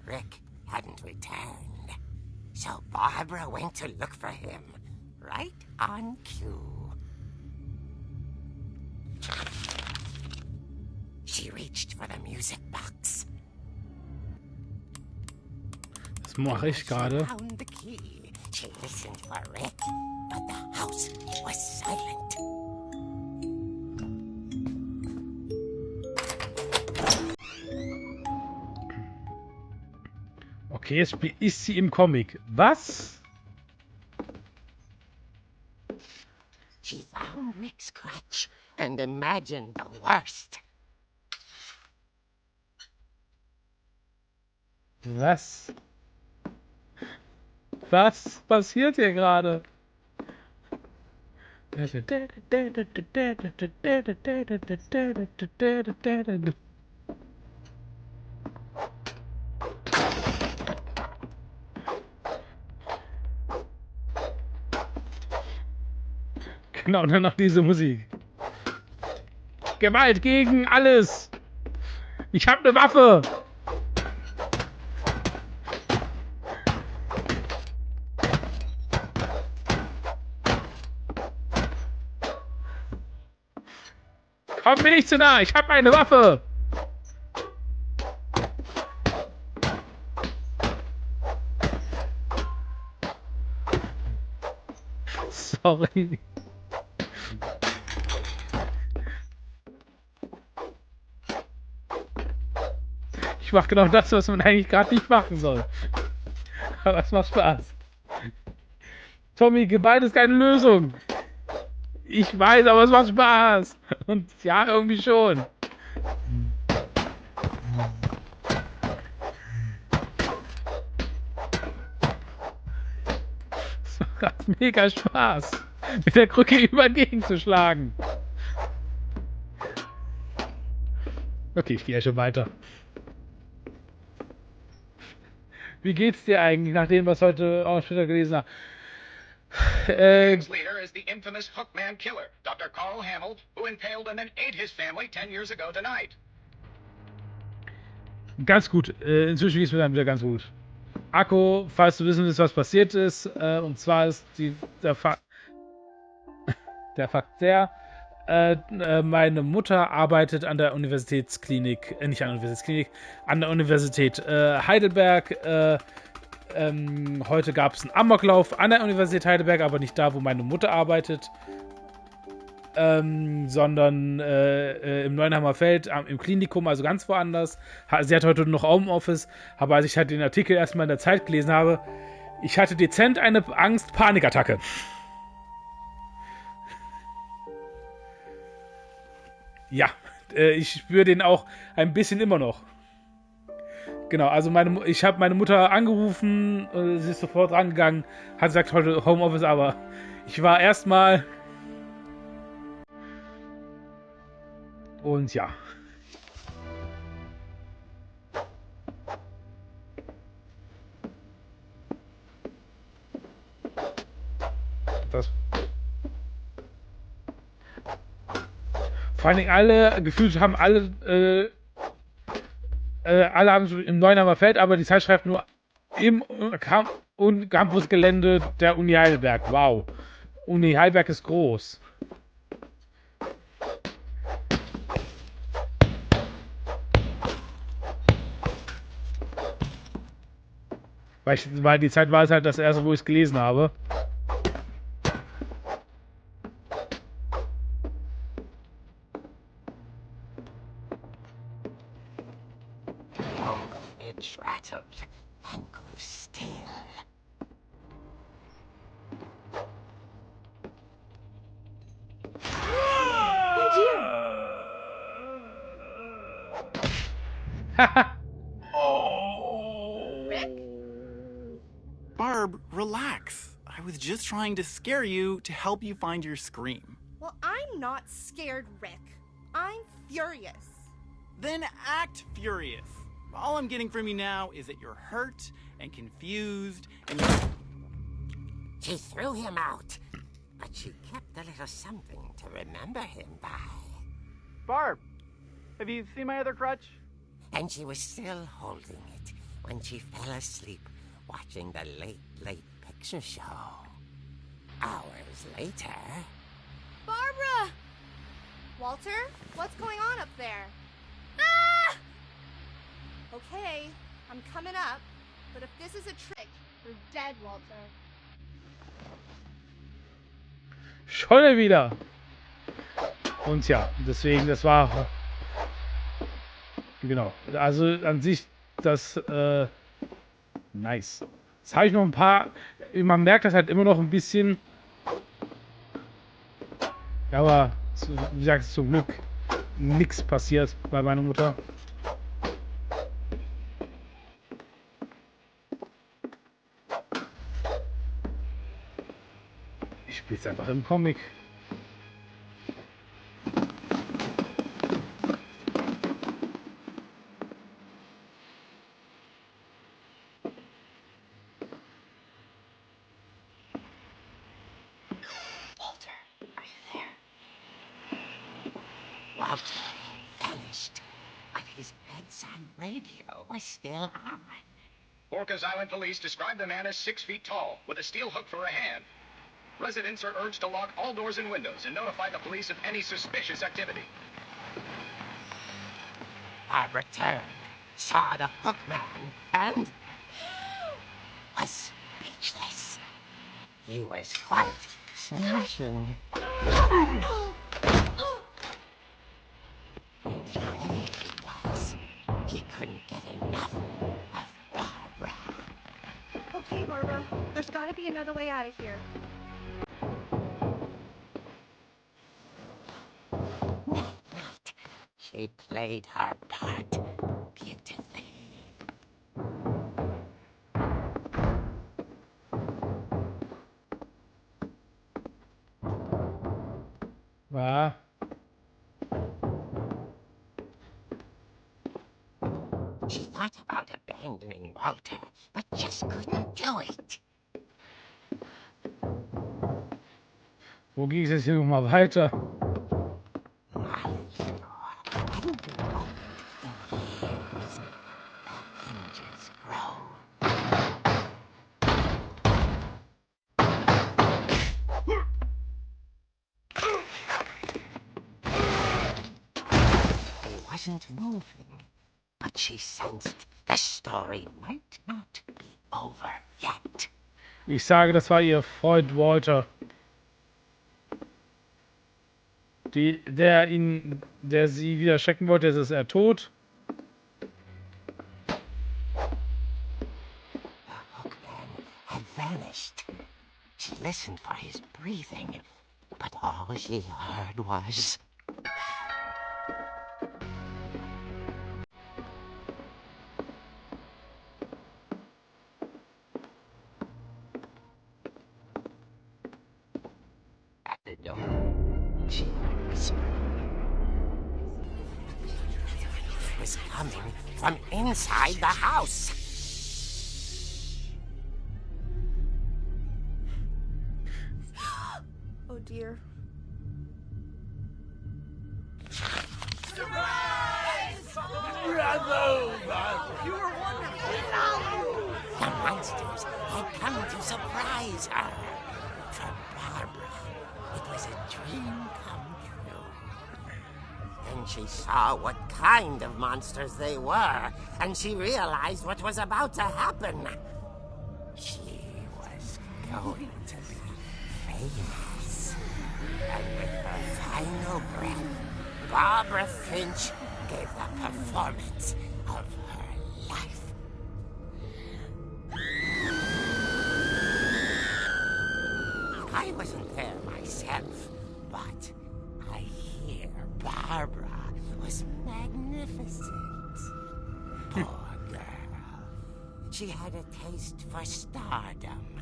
Rick hadn't returned. So Barbara went to look for him, right on cue. She reached for the music box. Das mache ich gerade. Found the key. She listened for Rick, but the house was silent. Okay, jetzt ist sie im Comic. Was? She found Rick's crutch and imagined the worst. Was? Was passiert hier gerade? Genau, und dann noch diese Musik. Gewalt gegen alles! Ich habe eine Waffe! Komm mir nicht zu nah, ich habe eine Waffe! Sorry. Ich mache genau das, was man eigentlich gerade nicht machen soll. Aber es macht Spaß. Tommy, Gewalt ist keine Lösung. Ich weiß, aber es macht Spaß. Und ja, irgendwie schon. Es macht mega Spaß, mit der Krücke über den Gegend zu schlagen. Okay, ich gehe ja schon weiter. Wie geht's dir eigentlich, nach dem, was heute auf Twitter gelesen habe? His leader is the infamous Hookman killer, Dr. Carl Hamill, who impaled and then ate his family 10 years ago tonight. Ganz gut. Inzwischen geht es mir dann wieder ganz gut. Akku, falls du wissen willst, was passiert ist, und zwar ist der Fakt der, meine Mutter arbeitet an der Universitätsklinik, nicht an der Universitätsklinik, an der Universität Heidelberg. Heute gab es einen Amoklauf an der Universität Heidelberg, aber nicht da, wo meine Mutter arbeitet, sondern im Neuenheimer Feld, im Klinikum, also ganz woanders. Sie hat heute noch Homeoffice, aber als ich halt den Artikel erstmal in der Zeit gelesen habe, ich hatte dezent eine Angst-Panikattacke. Ja, ich spüre den auch ein bisschen immer noch. Genau, also ich habe meine Mutter angerufen, sie ist sofort rangegangen, hat gesagt, heute Homeoffice, aber ich war erstmal... Und ja. Das... Vor allen Dingen alle, gefühlt haben alle haben so im Neuenheimer Feld, aber die Zeit schreibt nur Und Campusgelände der Uni Heidelberg. Wow. Uni Heidelberg ist groß. Weil die Zeit war es halt das erste, wo ich es gelesen habe. It rattled and grew still. Barb, relax. I was just trying to scare you to help you find your scream. Well, I'm not scared, Rick. I'm furious. Then act furious. All I'm getting from you now is that you're hurt and confused and you're... She threw him out, but she kept a little something to remember him by. Barb, have you seen my other crutch? And she was still holding it when she fell asleep watching the late picture show. Hours later... Barbara! Walter, what's going on up there? Ah! Okay, I'm coming up, but if this is a trick, you're dead, Walter. Schon wieder. Und ja, deswegen, das war... Genau. Also an sich, das... nice. Jetzt habe ich noch ein paar... Man merkt das halt immer noch ein bisschen... Ja, aber, wie gesagt, zum Glück nichts passiert bei meiner Mutter. Ich spiele es einfach im Comic. Walter vanished, but his bedside radio was still on. Orcas Island police describe the man as 6 feet tall, with a steel hook for a hand. Residents are urged to lock all doors and windows and notify the police of any suspicious activity. I returned, saw the hook man, and was speechless. He was quite smashing. He couldn't get enough of Barbara. Okay, Barbara, there's gotta be another way out of here. She played her part beautifully. War. She thought about abandoning Walter, but just couldn't do it. Wo ging es jetzt hier nochmal weiter? Wasn't moving, but she sensed the story might not be over yet. Ich sage, das war ihr Freund Walter. Der sie wieder schrecken wollte, ist er tot. The hookman had vanished. She listened for his breathing, but all she heard was... At the door, she heard whispering. It was coming from inside the house. Oh dear. The monsters had come to surprise her. For Barbara, it was a dream come true. Then she saw what kind of monsters they were, and she realized what was about to happen. She was going to be famous. And with her final breath, Barbara Finch gave the performance of her life. I wasn't there myself, but I hear Barbara was magnificent. Poor girl. She had a taste for stardom.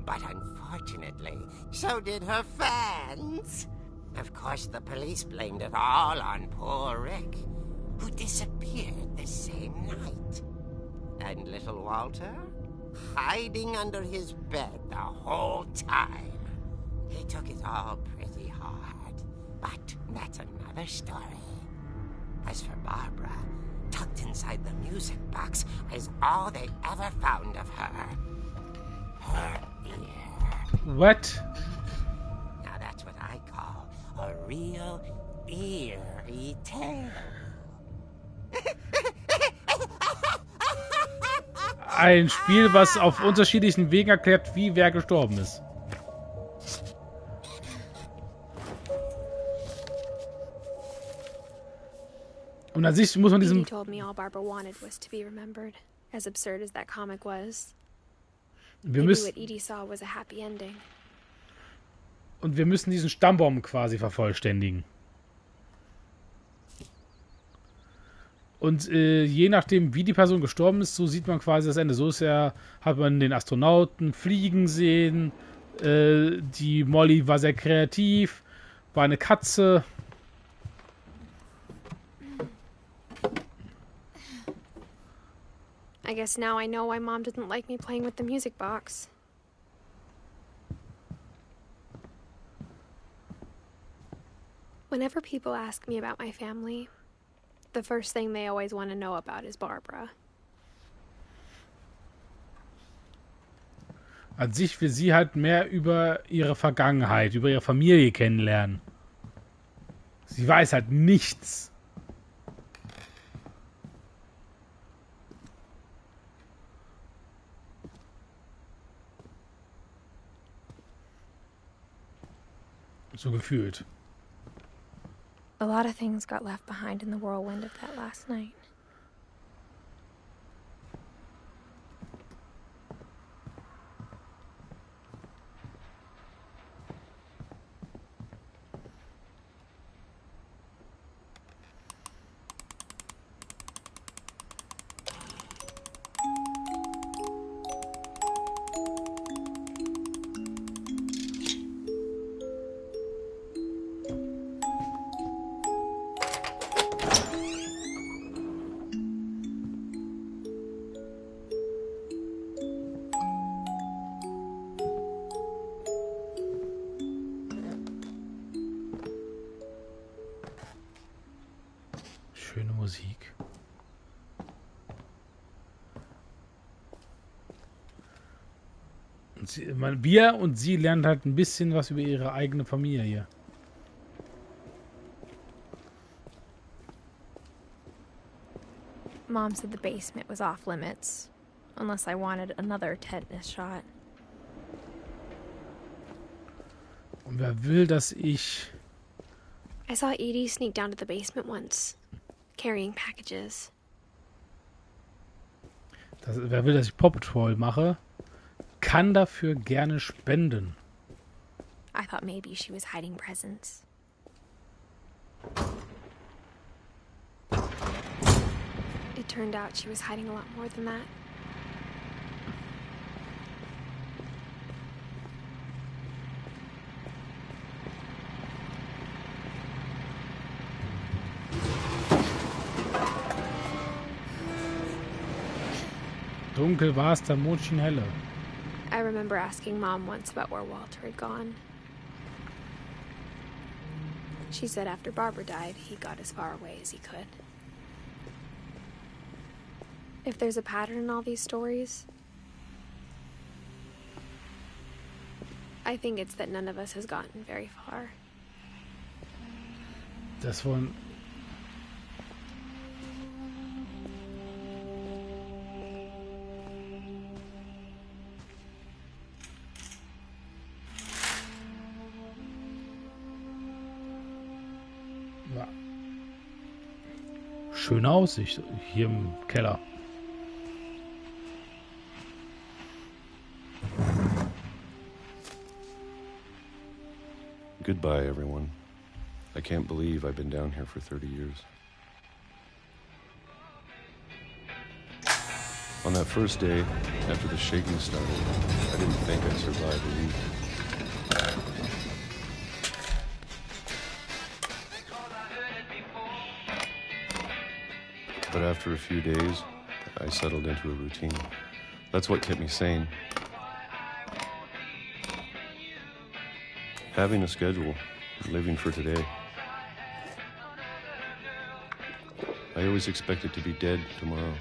But unfortunately, so did her fans. Of course, the police blamed it all on poor Rick, who disappeared the same night. And little Walter? Hiding under his bed the whole time. He took it all pretty hard, but that's another story. As for Barbara, tucked inside the music box is all they ever found of her. Her ear. What? Now that's what I call a real eerie tale. Ein Spiel, was auf unterschiedlichen Wegen erklärt, wie wer gestorben ist. Und an sich muss man diesem... Edie told me all Barbara wanted was to be remembered, as absurd as that comic was. Wir Maybe müssen, what Edie saw was a happy ending. und wir müssen diesen Stammbaum quasi vervollständigen. Und je nachdem, wie die Person gestorben ist, so sieht man quasi das Ende. So ist ja, hat man den Astronauten fliegen sehen. Die Molly war sehr kreativ, war eine Katze. I guess now I know why Mom didn't like me playing with the music box. Whenever people ask me about my family, the first thing they always want to know about is Barbara. An sich will sie halt mehr über ihre Vergangenheit, über ihre Familie kennenlernen. Sie weiß halt nichts. So gefühlt. A lot of things got left behind in the whirlwind of that last night. Schöne Musik. Und wir und sie lernen halt ein bisschen was über ihre eigene Familie hier. Mom said the basement was off limits, unless I wanted another tetanus shot. Und wer will, dass ich... I saw Edie sneak down to the basement once, carrying packages. Wer will, dass ich Paw Patrol mache, kann dafür gerne spenden. I thought maybe she was hiding presents. It turned out she was hiding a lot more than that. Dunkel war es, der Mond schien helle. I remember asking Mom once about where Walter had gone. She said after Barbara died, he got as far away as he could. If there's a pattern in all these stories, I think it's that none of us has gotten very far. Das wollen... Ja. Schöne Aussicht hier im Keller. Goodbye, everyone. I can't believe I've been down here for 30 years. On that first day, after the shaking started, I didn't think I'd survive a week. But after a few days, I settled into a routine. That's what kept me sane. Having a schedule, living for today. I always expected to be dead tomorrow.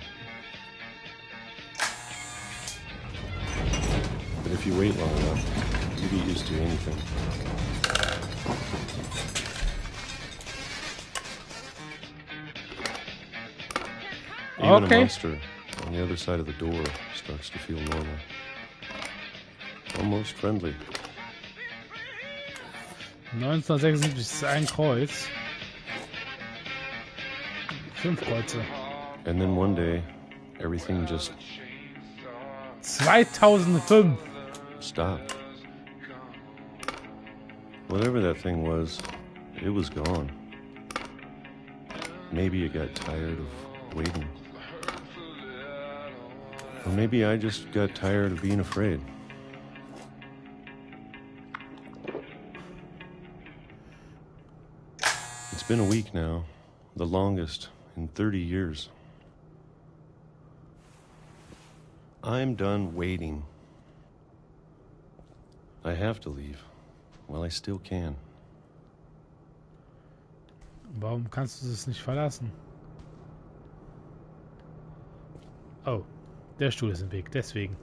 But if you wait long enough, you get used to anything. Even a monster on the other side of the door starts to feel normal. Almost friendly. 1976 ist ein Kreuz. 5 Kreuze. And then one day, everything just 2005. stopped. Whatever that thing was, it was gone. Maybe it got tired of waiting. Or maybe I just got tired of being afraid. It's been a week now, the longest in 30 years. I'm done waiting. I have to leave while I still can. Warum kannst du es nicht verlassen? Oh, der Stuhl ist im Weg, deswegen.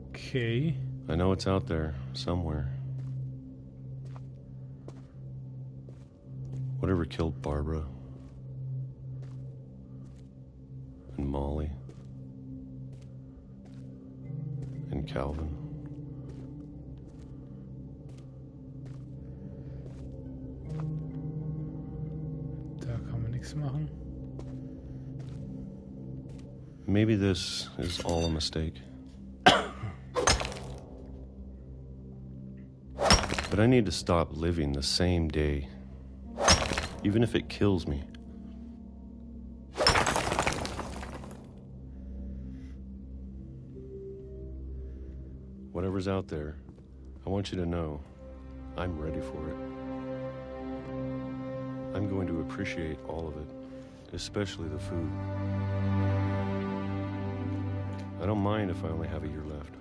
Okay. I know it's out there somewhere. Whatever killed Barbara and Molly and Calvin. Da kann man nichts machen. Maybe this is all a mistake. But I need to stop living the same day, even if it kills me. Whatever's out there, I want you to know I'm ready for it. I'm going to appreciate all of it, especially the food. I don't mind if I only have a year left,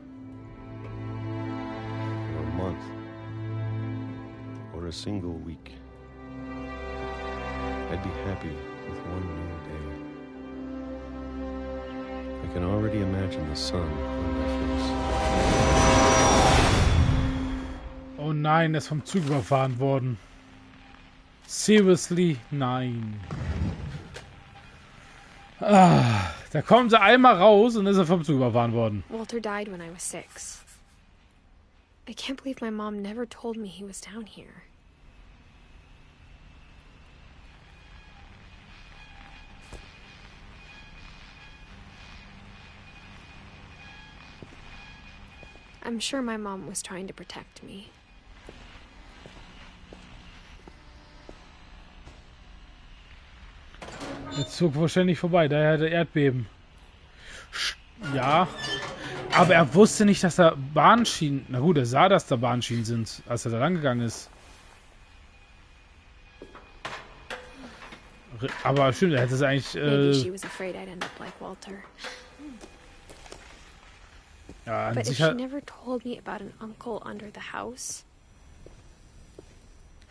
or a month, or a single week. I'd be happy with one new day. I can already imagine the sun on my face. Oh nein, er ist vom Zug überfahren worden. Seriously? Nein. Ah, da kommen sie einmal raus und ist er vom Zug überfahren worden. Walter died when I was 6. I can't believe my mom never told me he was down here. I'm sure my mom was trying to protect me. Der Zug war ständig vorbei, daher hatte Erdbeben. Ja, aber er wusste nicht, dass da Bahnschienen... Na gut, er sah, dass da Bahnschienen sind, als er da lang gegangen ist. Aber stimmt, er hätte es eigentlich... Maybe she was afraid I'd end up like Walter. ja, an But if sich she hat, never told me about an uncle under the house,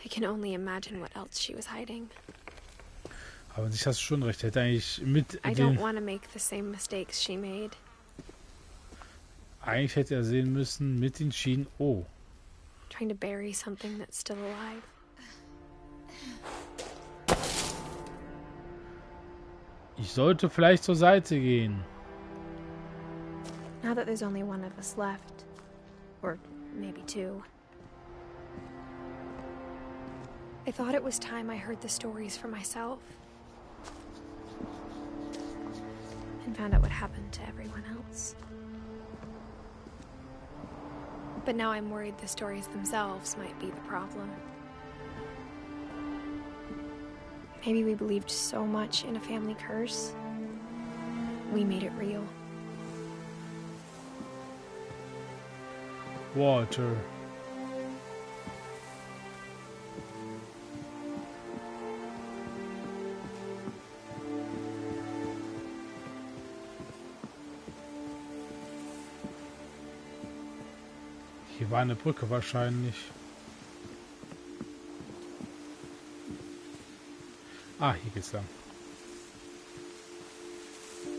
I can only imagine what else she was hiding. aber an sich hast du schon recht. Er hätte eigentlich mit I den... don't want to make the same mistakes she made. Eigentlich hätte er sehen müssen mit den Schienen. Oh. Trying to bury something that's still alive. Ich sollte vielleicht zur Seite gehen. Now that there's only one of us left, or maybe two, I thought it was time I heard the stories for myself and found out what happened to everyone else. But now I'm worried the stories themselves might be the problem. Maybe we believed so much in a family curse, we made it real. Walter. Hier war eine Brücke wahrscheinlich. Ah, hier geht's lang.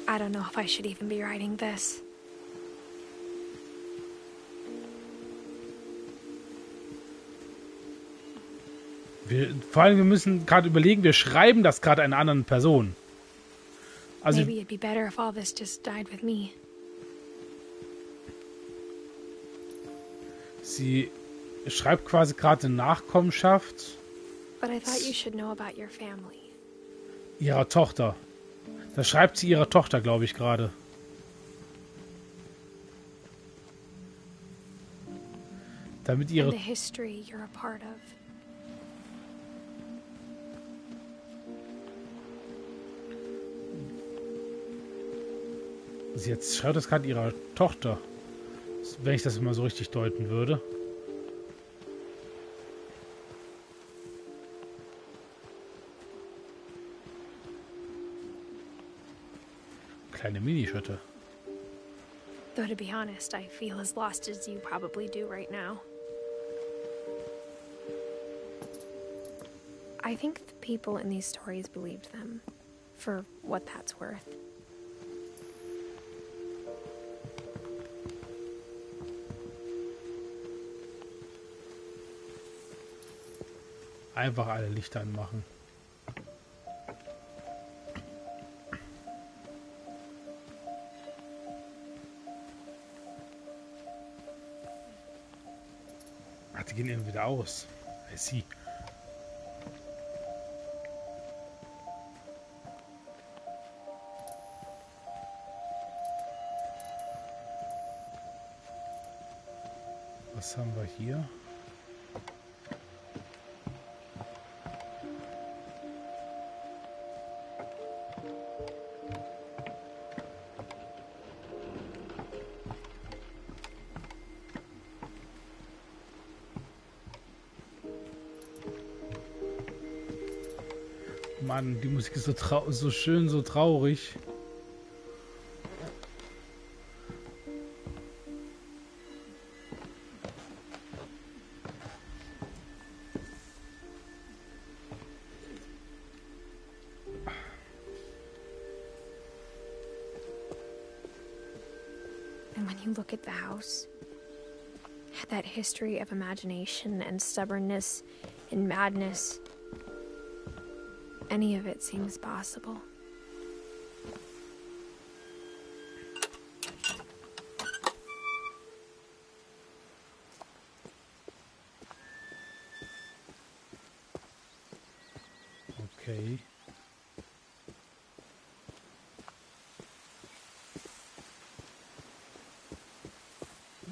I don't know if I should even be writing this. Vor allem, wir müssen gerade überlegen, wir schreiben das gerade einer anderen Person. Also, Maybe it'd be better if all this just died with me. sie schreibt quasi gerade eine Nachkommenschaft But I thought you should know about your family. ihrer Tochter. Das schreibt sie ihrer Tochter, glaube ich, gerade. Damit And ihre... the history you're a part of. Sie jetzt schreibt das gerade ihrer Tochter. Wenn ich das mal so richtig deuten würde. Kleine Minischritte. Though to be honest, I feel as lost as you probably do right now. I think the people in these stories believed them, for what that's worth. Einfach alle Lichter anmachen. Ach, die gehen irgendwie wieder aus. I see. Was haben wir hier? Mann, die Musik ist so schön, so traurig. And when you look at the house, that history of imagination and stubbornness and madness, any of it seems possible. Okay.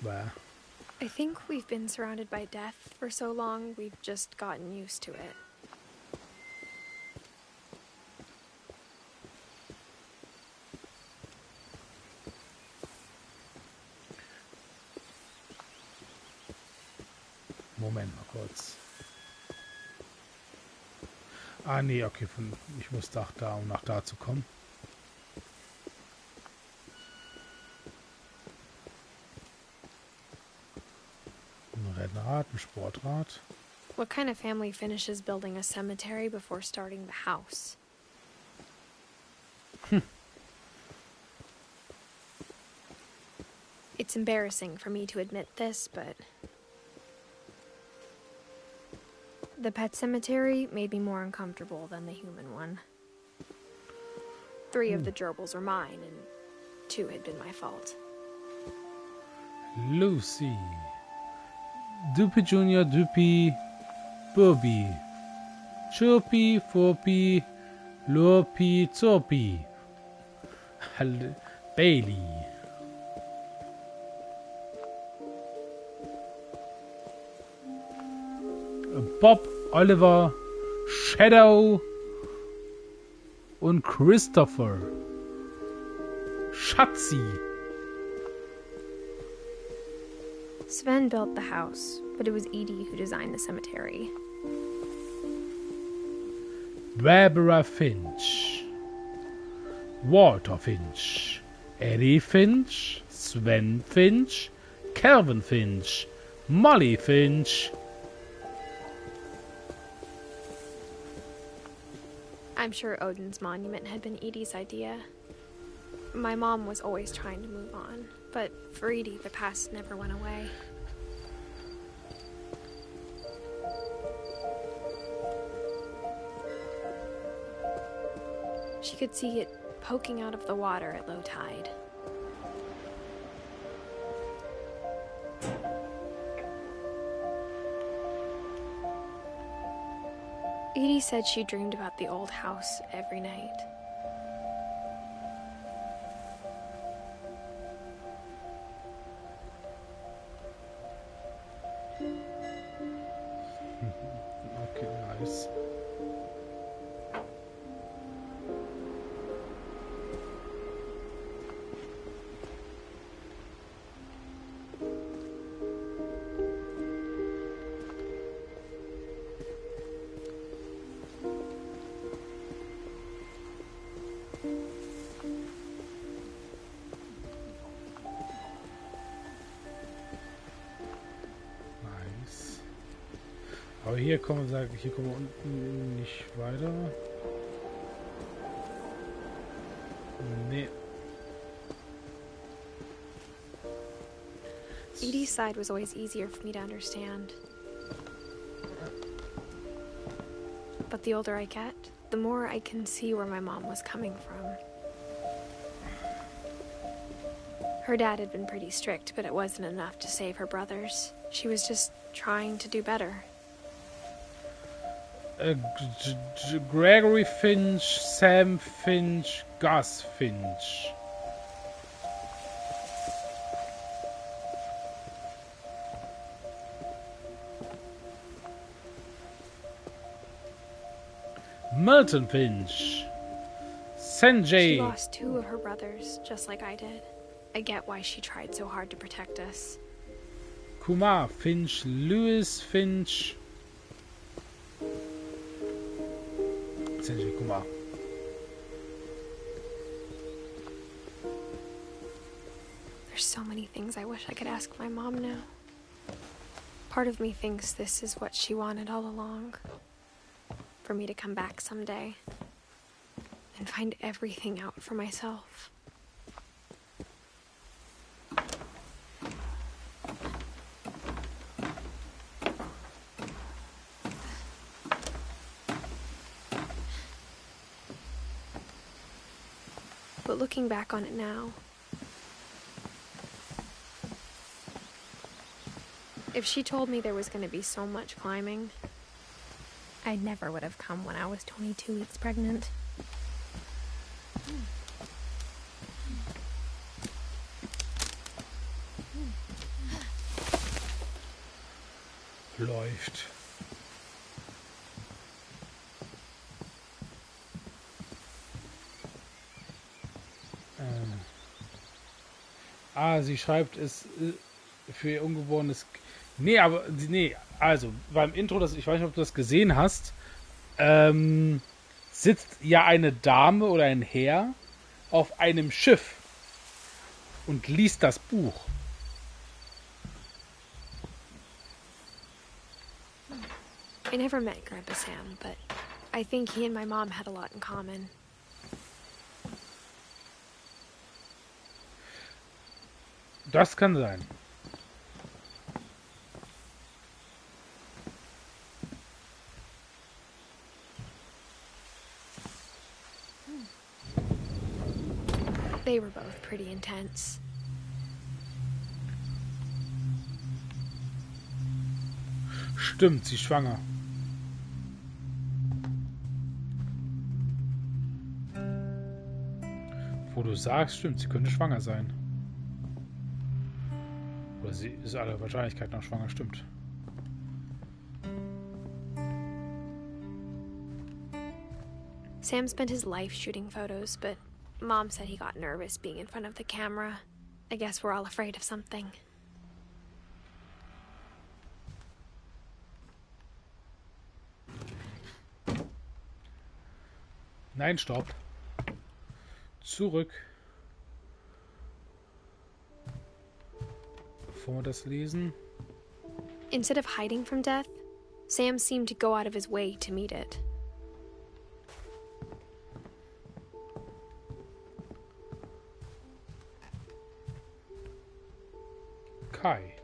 Bah. I think we've been surrounded by death for so long, we've just gotten used to it. Moment mal kurz. Ah, nee, okay. Ich muss da, um nach da zu kommen. Ein Rennrad, ein Sportrad. What kind of family finishes building a cemetery before starting the house? It's embarrassing for me to admit this, but the pet cemetery made me more uncomfortable than the human one. 3 of the gerbils were mine, and 2 had been my fault. Lucy. Dupi Junior, Dupi, Bobby. Chirpy, Furpy, Lurpy, Zurpy. Bailey. Bob, Oliver, Shadow und Christopher. Schatzi. Sven built the house, but it was Edie who designed the cemetery. Barbara Finch. Walter Finch. Eddie Finch. Sven Finch. Calvin Finch. Molly Finch. I'm sure Odin's monument had been Edie's idea. My mom was always trying to move on, but for Edie, the past never went away. She could see it poking out of the water at low tide. Edie said she dreamed about the old house every night. Okay, nice. Aber hier kommen wir unten nicht weiter. Nee. Edie's side was always easier for me to understand. But the older I get, the more I can see where my mom was coming from. Her dad had been pretty strict, but it wasn't enough to save her brothers. She was just trying to do better. Gregory Finch, Sam Finch, Gus Finch. Milton Finch. Sanjay. She lost 2 of her brothers, just like I did. I get why she tried so hard to protect us. Kumar Finch, Lewis Finch. Sanjay Kumar. There's so many things I wish I could ask my mom now. Part of me thinks this is what she wanted all along. For me to come back someday and find everything out for myself. But looking back on it now, if she told me there was going to be so much climbing, I never would have come when I was 22 weeks pregnant. Läuft. Sie schreibt es für ihr ungeborenes... Nee, aber... Nee, also, beim Intro, ich weiß nicht, ob du das gesehen hast, sitzt ja eine Dame oder ein Herr auf einem Schiff und liest das Buch. I never met Grandpa Sam, but I think he and my mom had a lot in common. Das kann sein. They were both pretty intense. Stimmt, sie ist schwanger. Wo du sagst, stimmt, sie könnte schwanger sein. Oder sie ist aller Wahrscheinlichkeit nach schwanger, stimmt. Sam spent his life shooting photos, but Mom said he got nervous being in front of the camera. I guess we're all afraid of something. Nein, stopp. Zurück. Bevor wir das lesen. Instead of hiding from death, Sam seemed to go out of his way to meet it. Kai.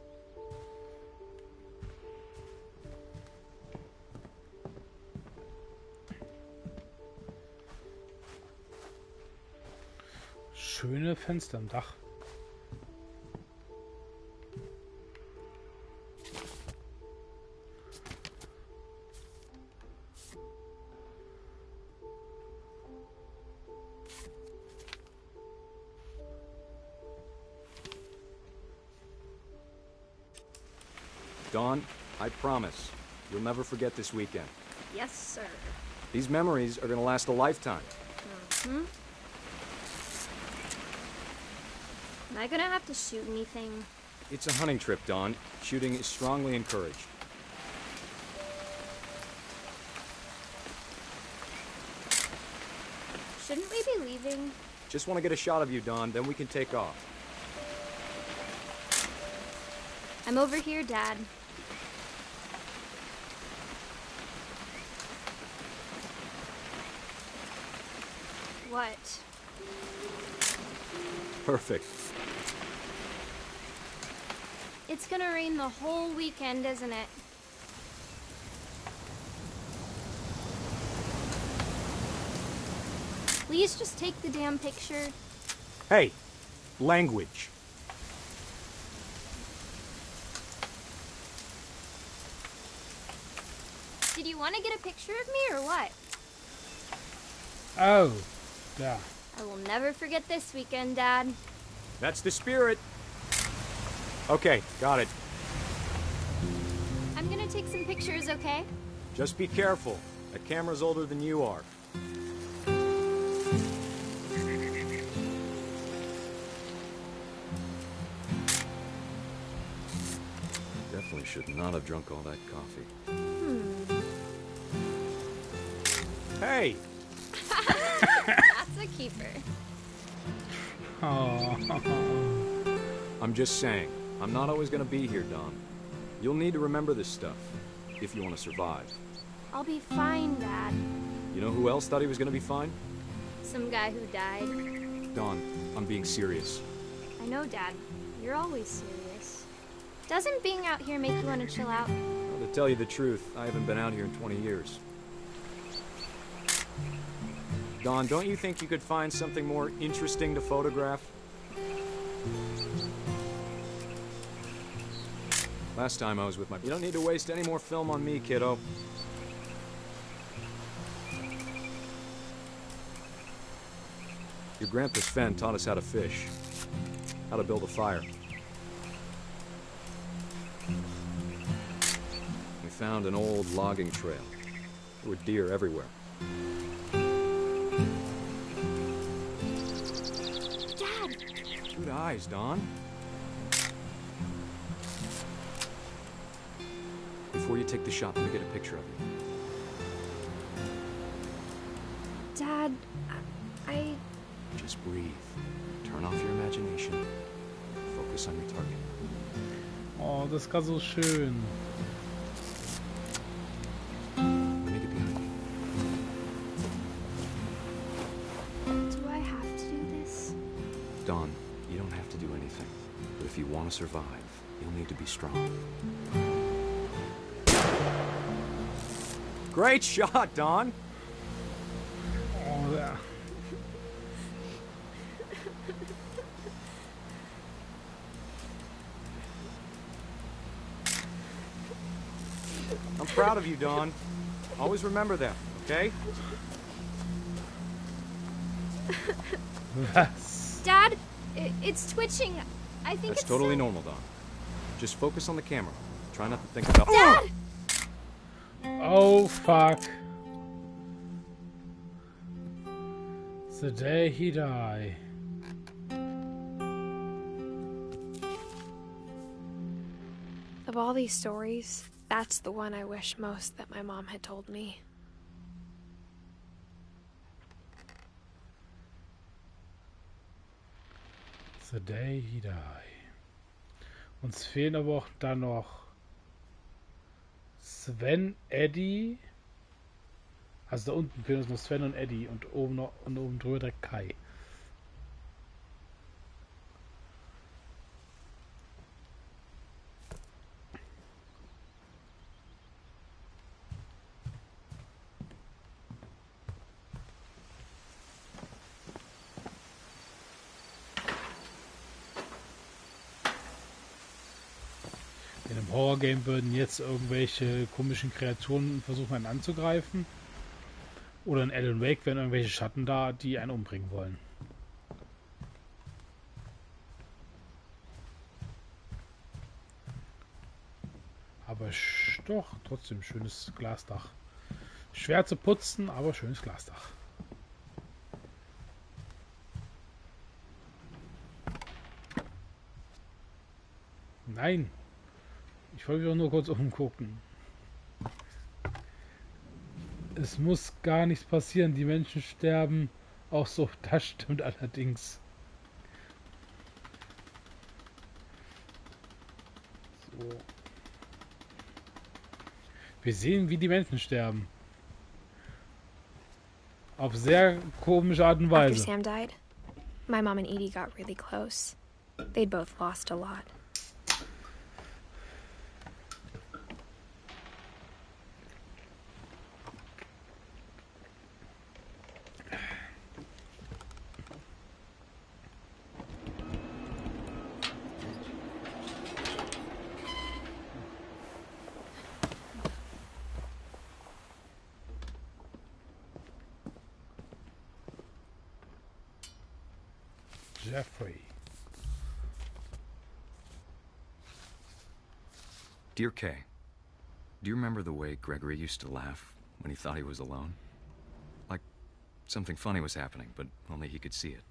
Schöne Fenster am Dach. Dawn, I promise, you'll never forget this weekend. Yes, sir. These memories are gonna last a lifetime. Mm-hmm. Am I gonna have to shoot anything? It's a hunting trip, Dawn. Shooting is strongly encouraged. Shouldn't we be leaving? Just want to get a shot of you, Dawn, then we can take off. I'm over here, Dad. What? Perfect. It's gonna rain the whole weekend, isn't it? Please just take the damn picture. Hey, language. Did you want to get a picture of me or what? Oh, yeah. I will never forget this weekend, Dad. That's the spirit. Okay, got it. I'm gonna take some pictures, okay? Just be careful. That camera's older than you are. Definitely should not have drunk all that coffee. Hey! That's a keeper. Oh. I'm just saying, I'm not always gonna be here, Dom. You'll need to remember this stuff, if you want to survive. I'll be fine, Dad. You know who else thought he was gonna be fine? Some guy who died. Dawn, I'm being serious. I know, Dad. You're always serious. Doesn't being out here make you want to chill out? Well, to tell you the truth, I haven't been out here in 20 years. Dawn, don't you think you could find something more interesting to photograph? Last time I was with my... You don't need to waste any more film on me, kiddo. Your grandpa Sven taught us how to fish, how to build a fire. We found an old logging trail. There were deer everywhere. Dad! Good eyes, Dawn. Before you take the shot, let me get a picture of you. Dad, I... Just breathe. Turn off your imagination. Focus on your target. Oh, das war so schön. Let me get behind you. Do I have to do this? Dawn, you don't have to do anything. But if you want to survive, you'll need to be strong. Great shot, Dawn! Oh, ja. I'm proud of you, Dawn. Always remember that, okay? Was? Dad, it's twitching. I think That's it's totally normal, Dawn. Just focus on the camera. Try not to think about... Dad! Oh, fuck. The day he died. Of all these stories, that's the one I wish most that my mom had told me. The day he died. Uns fehlen aber auch dann noch Sven, Eddie. Also da unten fehlen uns noch Sven und Eddie und oben noch und oben drüber direkt Kai. In einem Horror-Game würden jetzt irgendwelche komischen Kreaturen versuchen, einen anzugreifen. Oder in Alan Wake wären irgendwelche Schatten da, die einen umbringen wollen. Aber doch, trotzdem schönes Glasdach. Schwer zu putzen, aber schönes Glasdach. Nein! Ich wollte mich auch nur kurz umgucken. Es muss gar nichts passieren. Die Menschen sterben auch so. Das stimmt allerdings. So. Wir sehen, wie die Menschen sterben. Auf sehr komische Art und After Weise. Sam died, my mom and Edie got really close. They'd both lost a lot. Jeffrey. Dear Kay, do you remember the way Gregory used to laugh when he thought he was alone? Like something funny was happening, but only he could see it.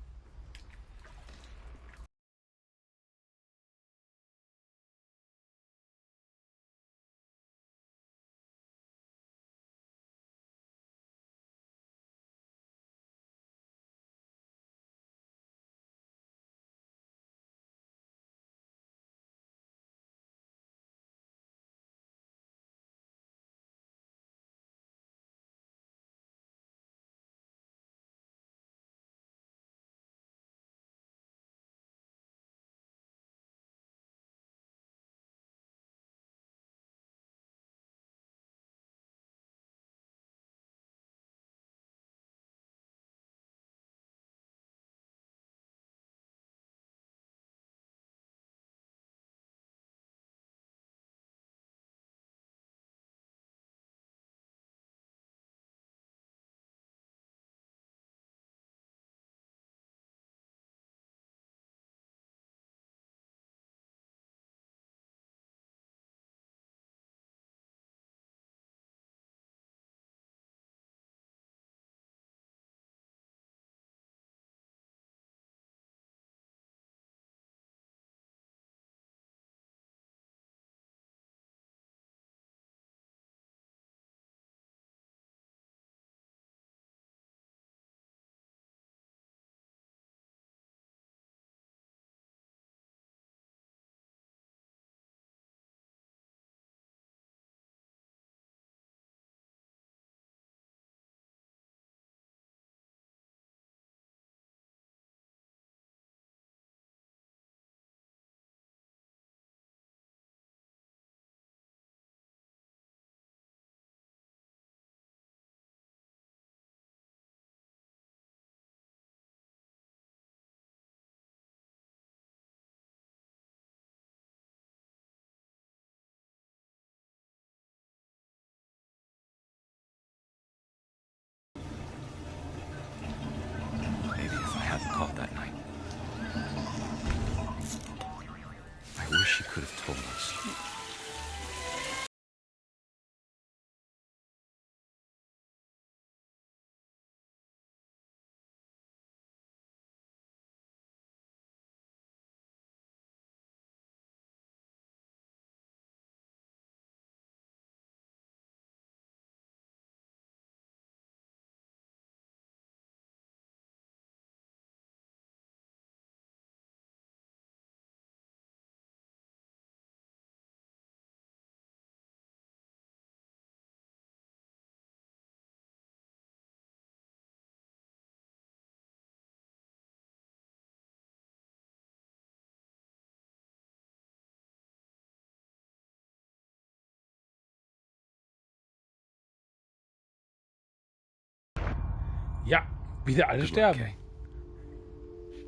Ja, wieder alle Good luck, sterben. Kay.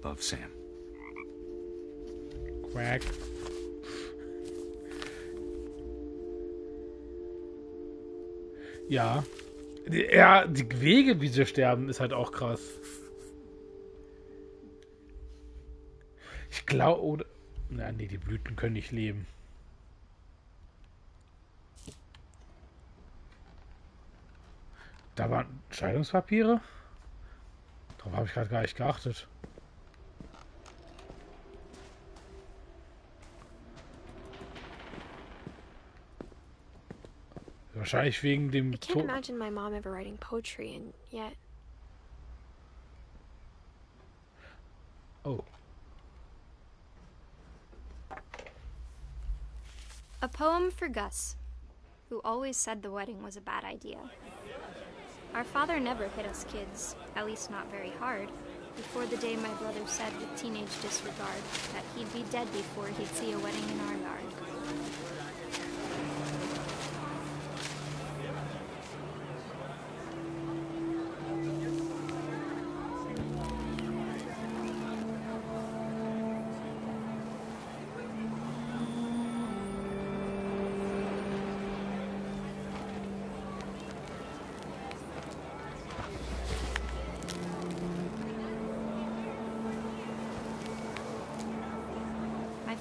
Love, Sam. Quack. Ja. Ja, die Wege, wie sie sterben, ist halt auch krass. Ich glaube, oder... Na, nee, die Blüten können nicht leben. Da waren Scheidungspapiere? Darauf habe ich gerade gar nicht geachtet. Wahrscheinlich wegen dem I can't Tod. imagine my mom ever writing poetry, and yet... Oh. A poem for Gus, who always said the wedding was a bad idea. Our father never hit us kids, at least not very hard, before the day my brother said with teenage disregard that he'd be dead before he'd see a wedding in our yard.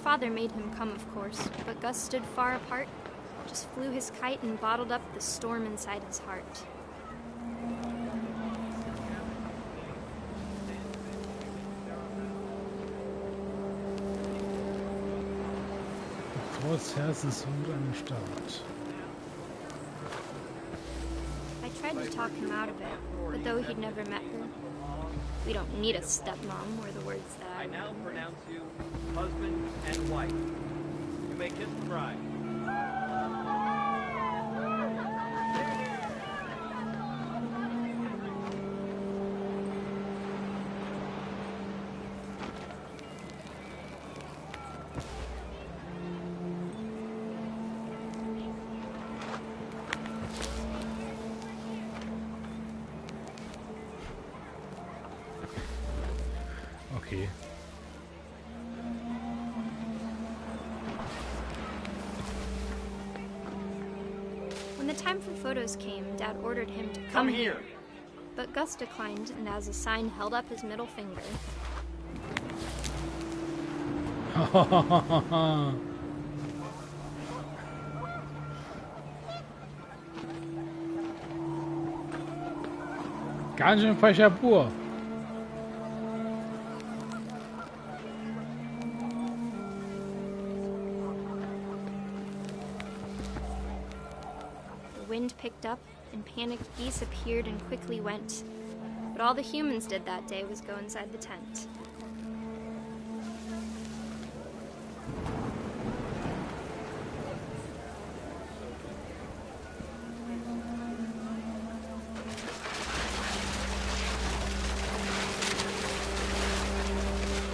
Father made him come, of course, but Gus stood far apart, just flew his kite and bottled up the storm inside his heart. Trotz Herzenswut an den Start. I tried to talk him out of it, but though he'd never met her, we don't need a stepmom, were the words that I now pronounce you husband and wife. You may kiss the bride. Okay. When the time for photos came, Dad ordered him to come here. But Gus declined, and as a sign held up his middle finger. Ganz schön frecher Bur. The wind picked up, and panicked geese appeared and quickly went. But all the humans did that day was go inside the tent.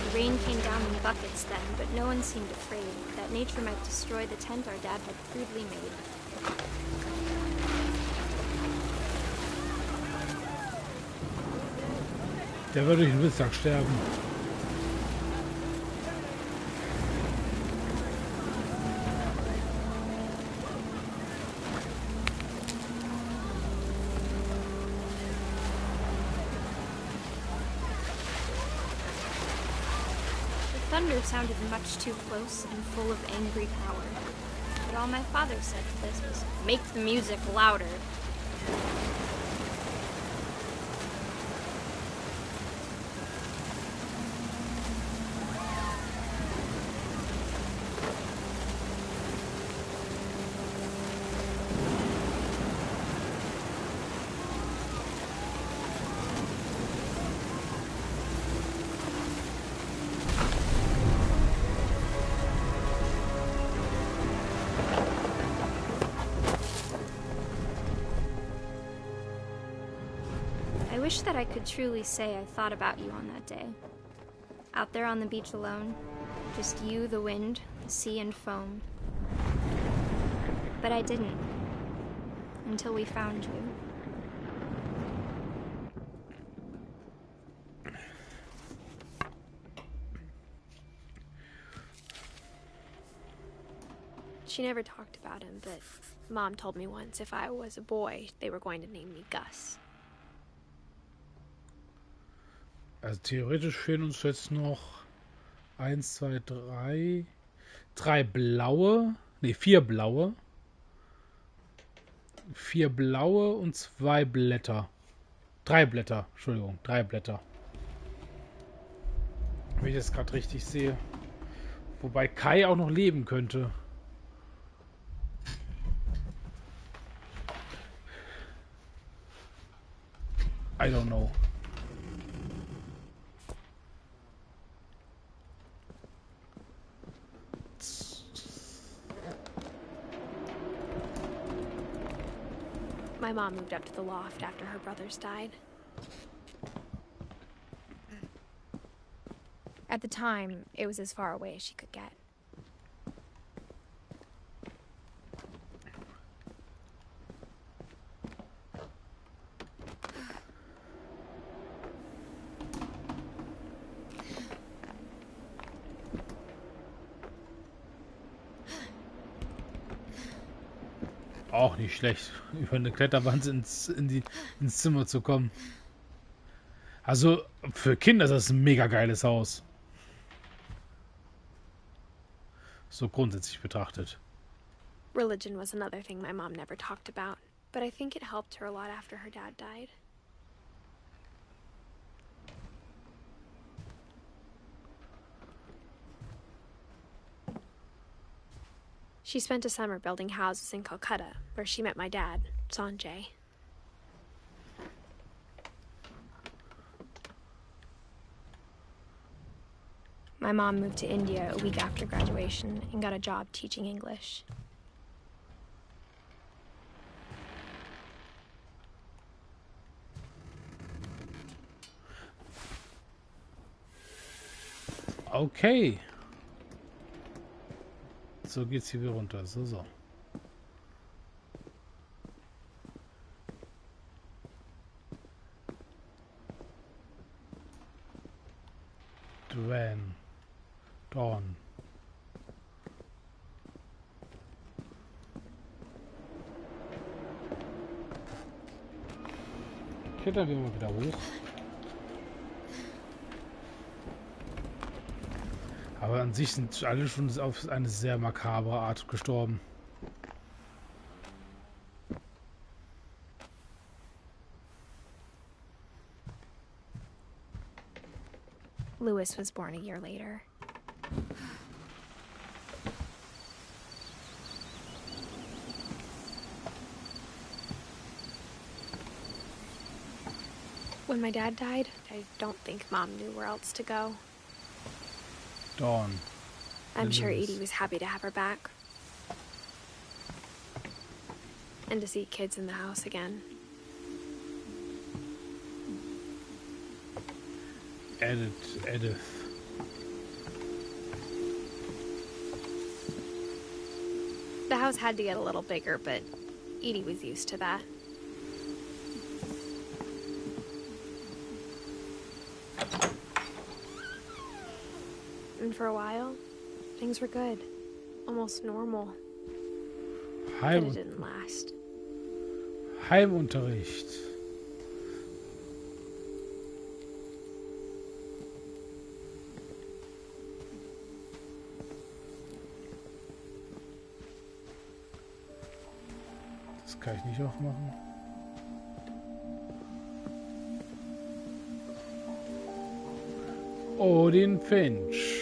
The rain came down in buckets then, but no one seemed afraid that nature might destroy the tent our dad had crudely made. Der wird durch den Blitzschlag sterben. The thunder sounded much too close and full of angry power. But all my father said to this was, "Make the music louder." I wish that I could truly say I thought about you on that day. Out there on the beach alone, just you, the wind, the sea, and foam. But I didn't, until we found you. She never talked about him, but Mom told me once if I was a boy, they were going to name me Gus. Also theoretisch fehlen uns jetzt noch 1, 2, 3. 3 blaue. Ne, 4 blaue. 4 blaue und 2 Blätter. 3 Blätter, Entschuldigung, 3 Blätter. Wenn ich das gerade richtig sehe. Wobei Kai auch noch leben könnte. I don't know. My mom moved up to the loft after her brothers died. At the time, it was as far away as she could get. Auch nicht schlecht, über eine Kletterwand ins Zimmer zu kommen. Also für Kinder ist das ein mega geiles Haus. So grundsätzlich betrachtet. Religion was another thing my mom never talked about, but I think it helped her a lot after her dad died. She spent a summer building houses in Calcutta, where she met my dad, Sanjay. My mom moved to India a week after graduation and got a job teaching English. Okay. So geht's hier wieder runter. So. When. Dawn. Klettern wir mal wieder hoch. Aber an sich sind alle schon auf eine sehr makabre Art gestorben. Lewis was born a year later. When my dad died, I don't think Mom knew where else to go. Dawn. I'm sure Edie was happy to have her back. And to see kids in the house again. Edith. The house had to get a little bigger, but Edie was used to that. And for a while, things were good. Almost normal. But it didn't last. Heimunterricht. Das kann ich nicht aufmachen. Odin Finch.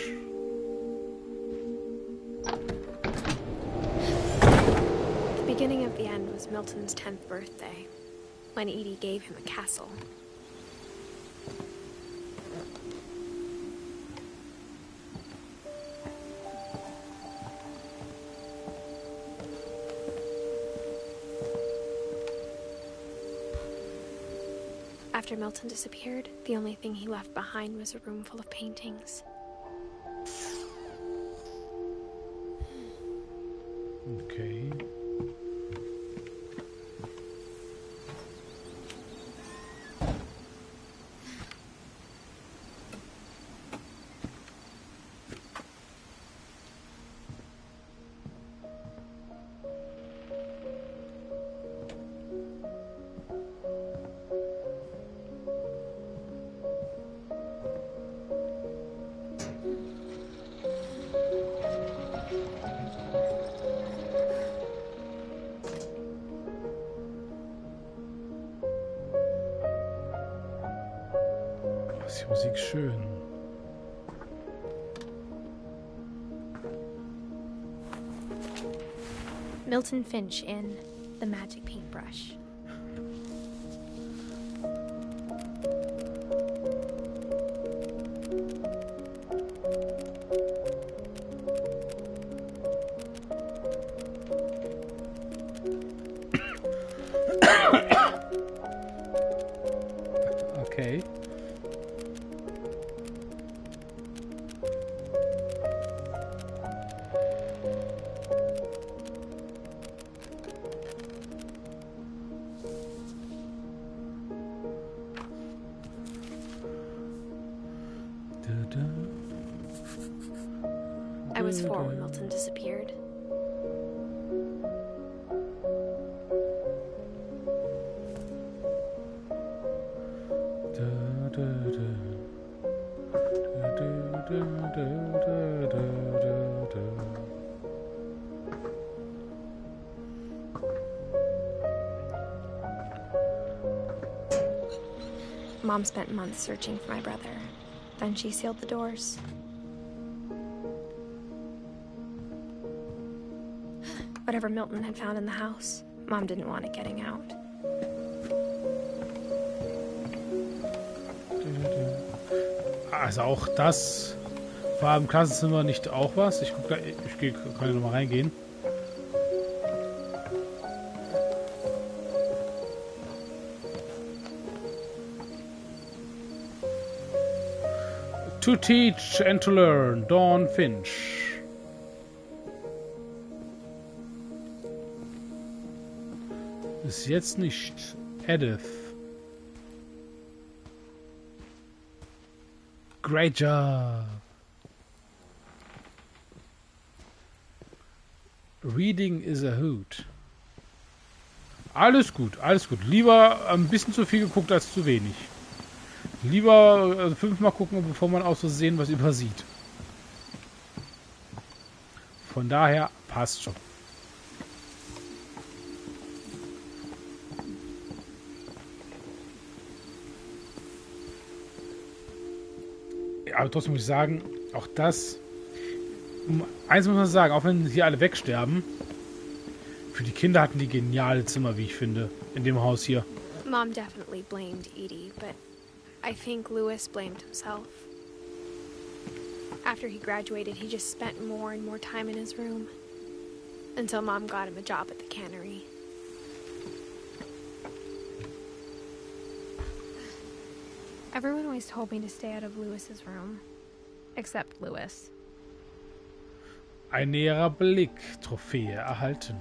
The beginning of the end was Milton's 10th birthday, when Edie gave him a castle. After Milton disappeared, the only thing he left behind was a room full of paintings. Okay. ist die Musik schön. Milton Finch in The Magic Paintbrush. Okay. I was 4 when Milton disappeared. Mom spent months searching for my brother. Then she sealed the doors. Whatever Milton had found in the house, Mom didn't want it getting out. Also auch das war im Klassenzimmer nicht auch was. Ich kann ja nochmal reingehen. To teach and to learn, Dawn Finch. Ist jetzt nicht Edith. Great job. Reading is a hoot. Alles gut, alles gut. Lieber ein bisschen zu viel geguckt als zu wenig. Lieber 5-mal gucken, bevor man aus Versehen was übersieht. Von daher passt schon. Aber trotzdem muss ich sagen, auch das, eins muss man sagen, auch wenn hier alle wegsterben, für die Kinder hatten die geniale Zimmer, wie ich finde, in dem Haus hier. Mom definitely blamed Edie, but I think Lewis blamed himself. After he graduated, he just spent more and more time in his room, until Mom got him a job at the cannery. Everyone always told me to stay out of Lewis's room. Except Lewis. Ein näherer Blick, Trophäe erhalten.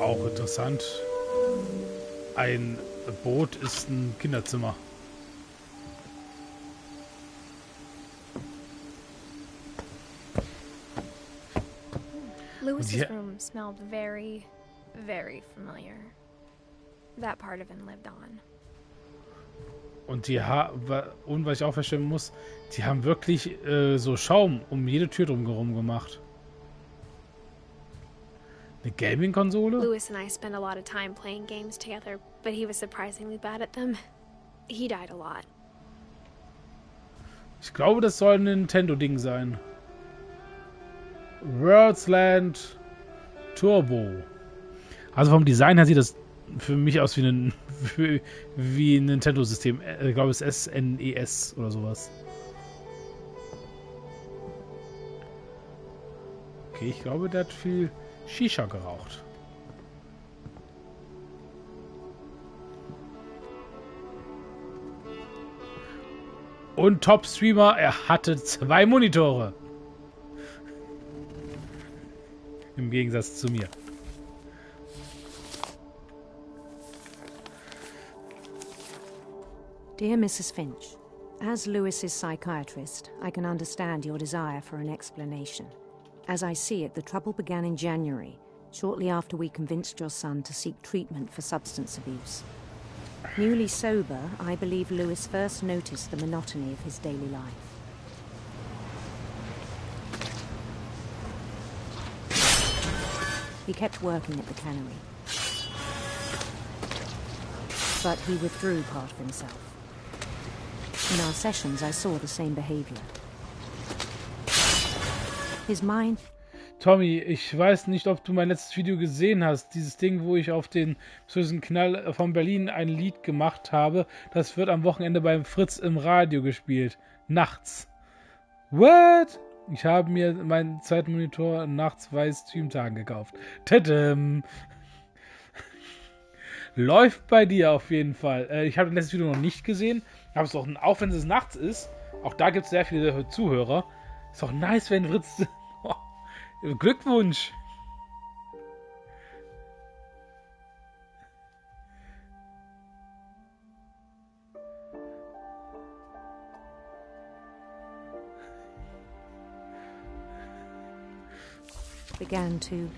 Auch interessant. Ein Boot ist ein Kinderzimmer. Lewis's room smelled very, very familiar. That part of him lived on. Und und was ich auch feststellen muss, die haben wirklich so Schaum um jede Tür drumherum gemacht. Eine Gaming-Konsole? Lewis and I spent a lot of time playing games together, but he was surprisingly bad at them. He died a lot. Ich glaube, das soll ein Nintendo-Ding sein. World's Land Turbo. Also vom Design her sieht das für mich aus wie ein Nintendo-System. Ich glaube, es ist SNES oder sowas. Okay, ich glaube, der hat viel Shisha geraucht. Und Top-Streamer, er hatte 2 Monitore. Im Gegensatz zu mir. Dear Mrs. Finch, As Lewis's psychiatrist, I can understand your desire for an explanation. As I see it, the trouble began in January, shortly after we convinced your son to seek treatment for substance abuse. Newly sober, I believe Lewis first noticed the monotony of his daily life. He kept working at the cannery, but he withdrew part of himself. In our sessions, I saw the same behavior. His mind... Tommy, ich weiß nicht, ob du mein letztes Video gesehen hast. Dieses Ding, wo ich auf den bösen Knall von Berlin ein Lied gemacht habe, das wird am Wochenende beim Fritz im Radio gespielt. Nachts. What? Ich habe mir meinen Zeitmonitor nachts bei Streamtagen gekauft. Tadam. Läuft bei dir auf jeden Fall. Ich habe das letzte Video noch nicht gesehen. Aber es ist auch wenn es nachts ist, auch da gibt es sehr viele Zuhörer. Ist doch nice, wenn Fritz... Glückwunsch! Began to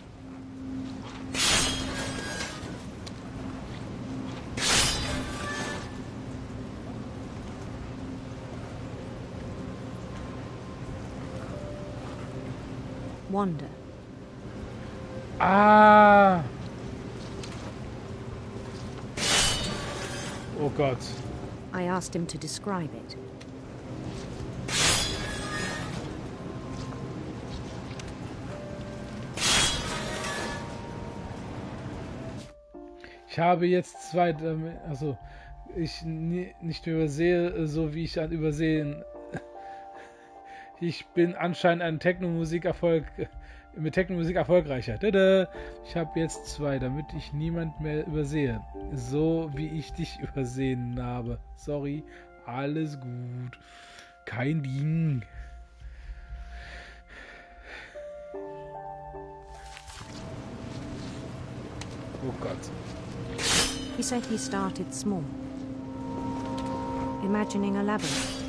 wander. Ah! Oh Gott. I asked him to describe it. Ich habe jetzt zwei, also ich nicht übersehe, so wie ich an Übersehen. Ich bin anscheinend mit Technomusik erfolgreicher. Tada! Ich habe jetzt zwei, damit ich niemand mehr übersehe. So wie ich dich übersehen habe. Sorry, alles gut. Kein Ding. Oh Gott. He said he started small, imagining a labyrinth.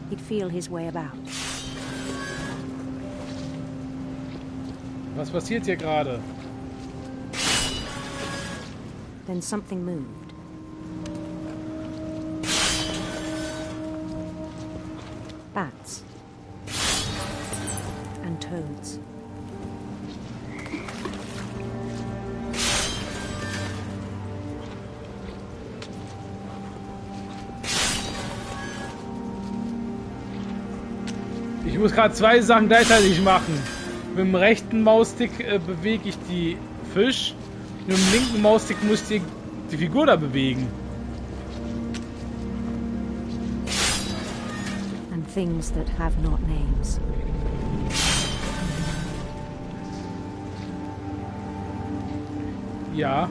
He'd feel his way about. Was passiert hier gerade? Then something moved. Bats. And toads. Ich muss gerade zwei Sachen gleichzeitig machen. Mit dem rechten Maustick bewege ich die Fisch. Mit dem linken Maustick muss ich die Figur da bewegen. And things that have not names. Ja.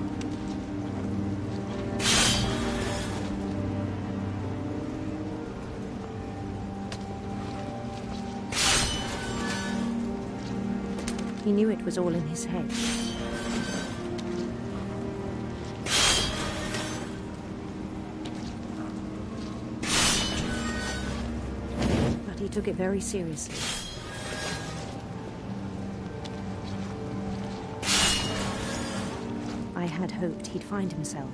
He knew it was all in his head. But he took it very seriously. I had hoped he'd find himself.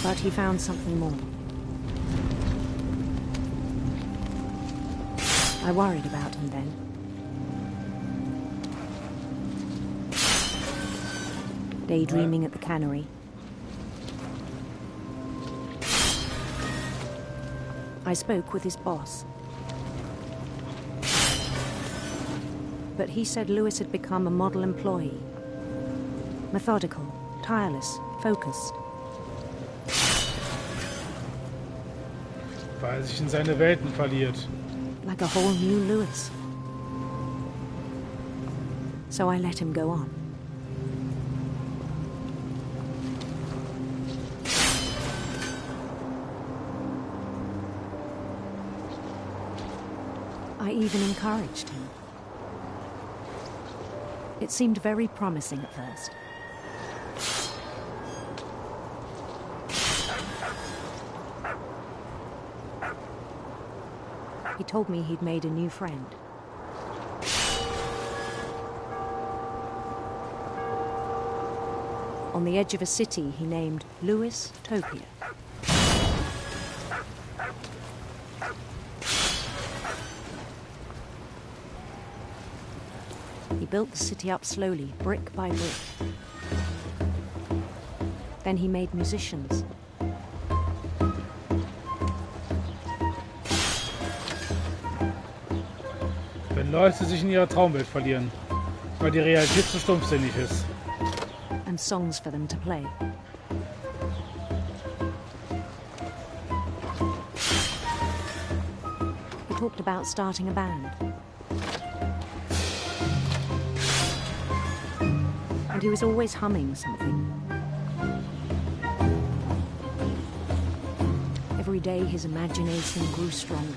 But he found something more. I worried about him then. Daydreaming at the cannery. I spoke with his boss. but he said Lewis had become a model employee. Methodical, tireless, focused. Weil er sich in seine Welten verliert. Like a whole new Lewis. So I let him go on. I even encouraged him. It seemed very promising at first. He told me he'd made a new friend. On the edge of a city he named Lewis Topia. He built the city up slowly, brick by brick. Then he made musicians. Wenn Leute sich in ihrer Traumwelt verlieren, weil die Realität zu stumpfsinnig ist. And songs for them to play. He talked about starting a band. And he was always humming something. Every day his imagination grew stronger.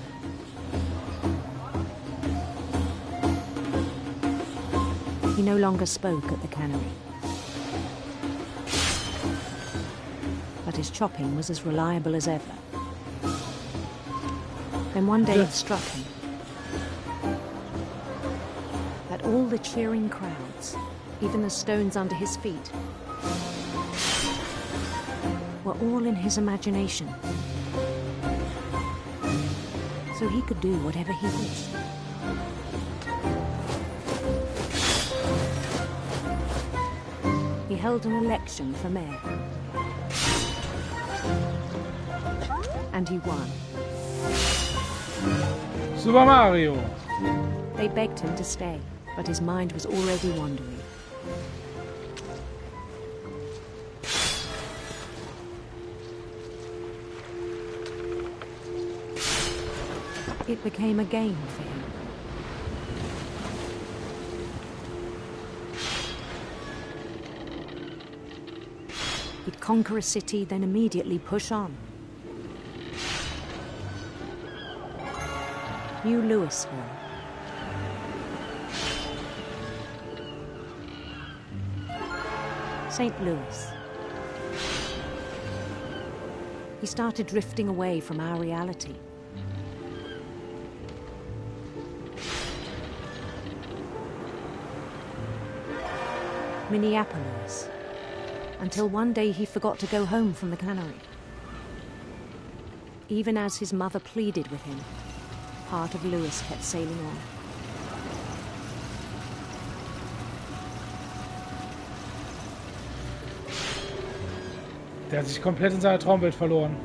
He no longer spoke at the cannery. But his chopping was as reliable as ever. Then one day it struck him that all the cheering crowds, even the stones under his feet, were all in his imagination. So he could do whatever he wished. He held an election for mayor. And he won. Super Mario! They begged him to stay, but his mind was already wandering. It became a game for him. He'd conquer a city, then immediately push on. New Louisville. St. Louis. He started drifting away from our reality. Minneapolis. Until one day he forgot to go home from the cannery. Even as his mother pleaded with him, part of Lewis kept sailing on. Der hat sich komplett in seiner Traumwelt verloren.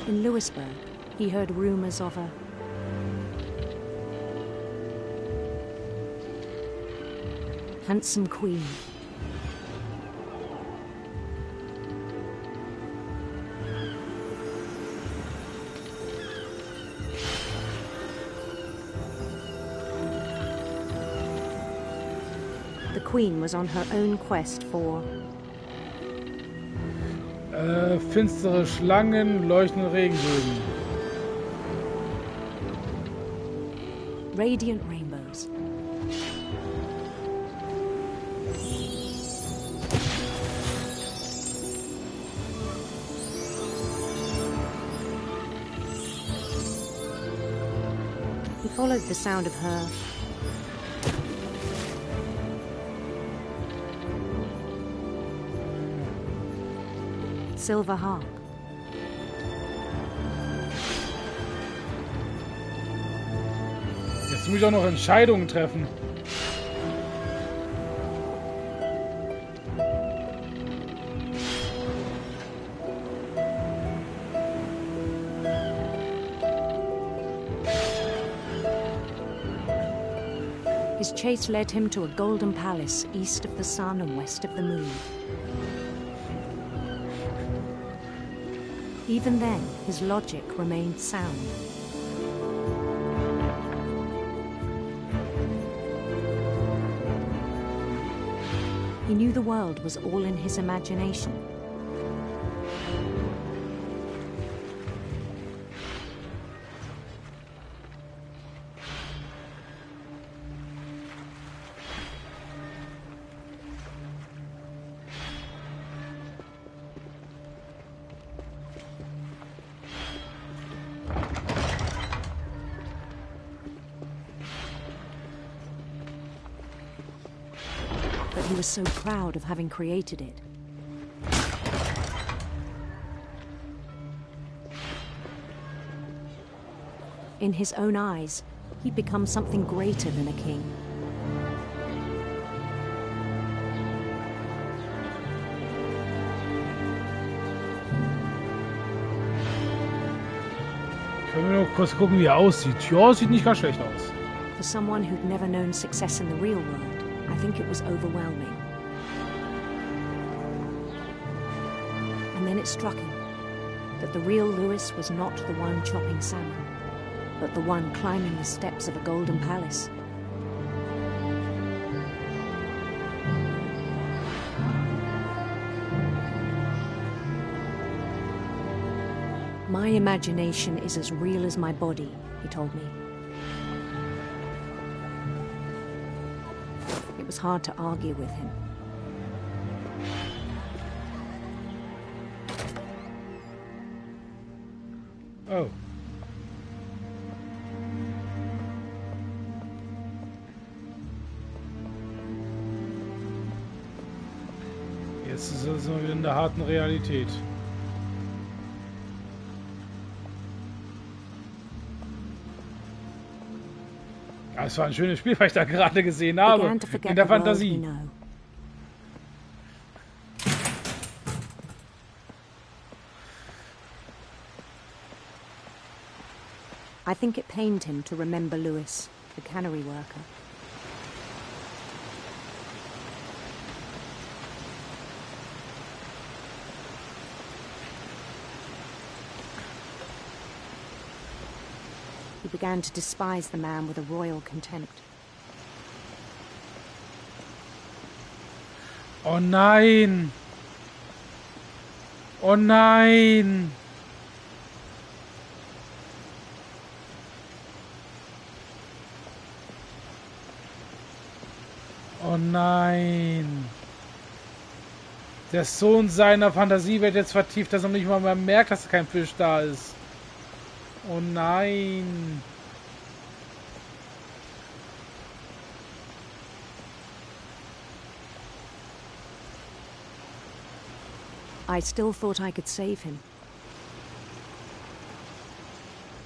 In Lewisburg, he heard rumors of a handsome queen. The queen was on her own quest for finstere Schlangen, leuchtende Regenbögen. radiant rainbows. He followed the sound of her silver harp. Jetzt muss ich auch noch Entscheidungen treffen. His chase led him to a golden palace east of the sun and west of the moon. Even then, his logic remained sound. He knew the world was all in his imagination. But he was so proud of having created it. In his own eyes, he'd become something greater than a king. Können wir noch kurz gucken, wie er aussieht. Ja, sieht nicht ganz schlecht aus. For someone who'd never known success in the real world, I think it was overwhelming. And then it struck him that the real Lewis was not the one chopping salmon, but the one climbing the steps of a golden palace. My imagination is as real as my body, he told me. It was hard to argue with him. Oh. Jetzt ist es wieder in der harten Realität. Ja, es war ein schönes Spiel, was ich da gerade gesehen habe. In der Fantasie. I think it pained him to remember Lewis, the cannery worker. He began to despise the man with a royal contempt. Oh nein! Oh nein! Oh nein! Der Sohn seiner Fantasie wird jetzt vertieft, dass er nicht mal mehr merkt, dass kein Fisch da ist. Oh nein! I still thought I could save him.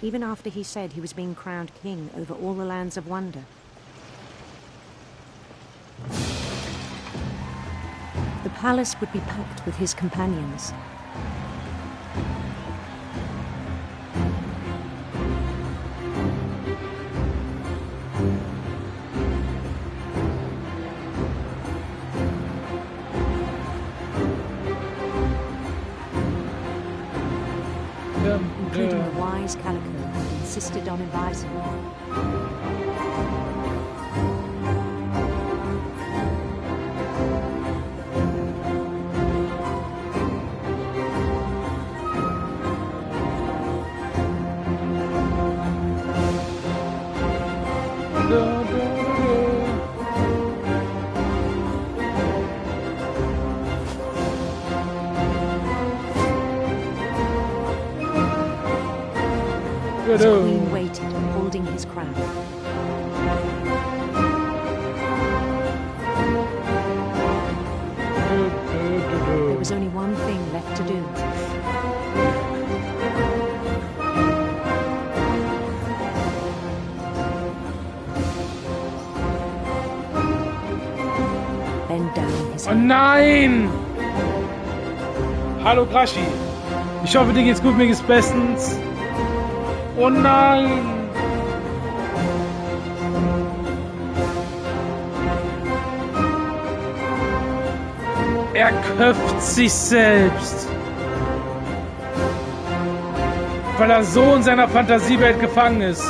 Even after he said he was being crowned king over all the lands of wonder. The palace would be packed with his companions. Including the wise Calico who insisted on advising him. The queen waited, holding his crown. There was only one thing left to do. Bend down his head. Oh nein! Hallo Grashi. Ich hoffe, dir geht's gut, mir geht's bestens. Oh nein! Er köpft sich selbst. Weil er so in seiner Fantasiewelt gefangen ist.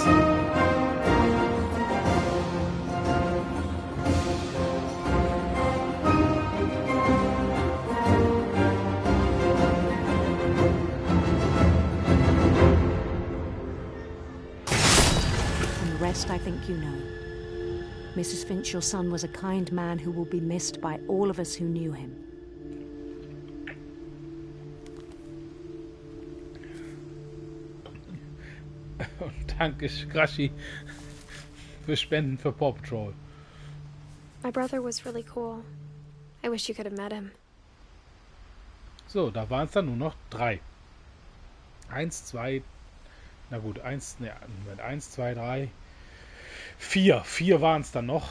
I think you know. Mrs. Finch, your son was a kind man who will be missed by all of us who knew him. Und danke, Krashi, für Spenden für Paw Patrol. My brother was really cool. I wish you could have met him. So, da waren es dann nur noch 3. 1, 2, na gut, 1, 2, 3, 4 waren es dann noch.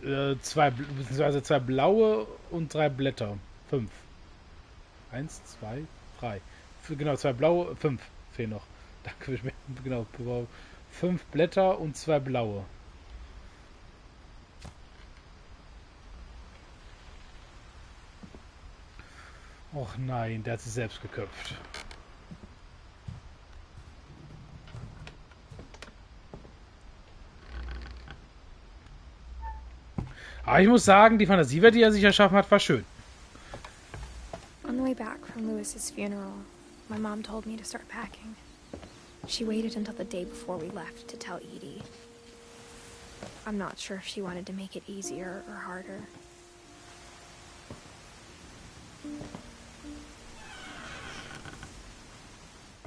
2 blaue und 3 Blätter. 5. 1, 2, 3. Genau, 2 blaue, 5 fehlen noch. Danke, genau. 5 Blätter und 2 blaue. Och nein, der hat sich selbst geköpft. Aber ich muss sagen, die Fantasiewelt, die er sich erschaffen hat, war schön. On the way back from Lewis's funeral, my mom told me to start packing. She waited until the day before we left to tell Edie. I'm not sure if she wanted to make it easier or harder.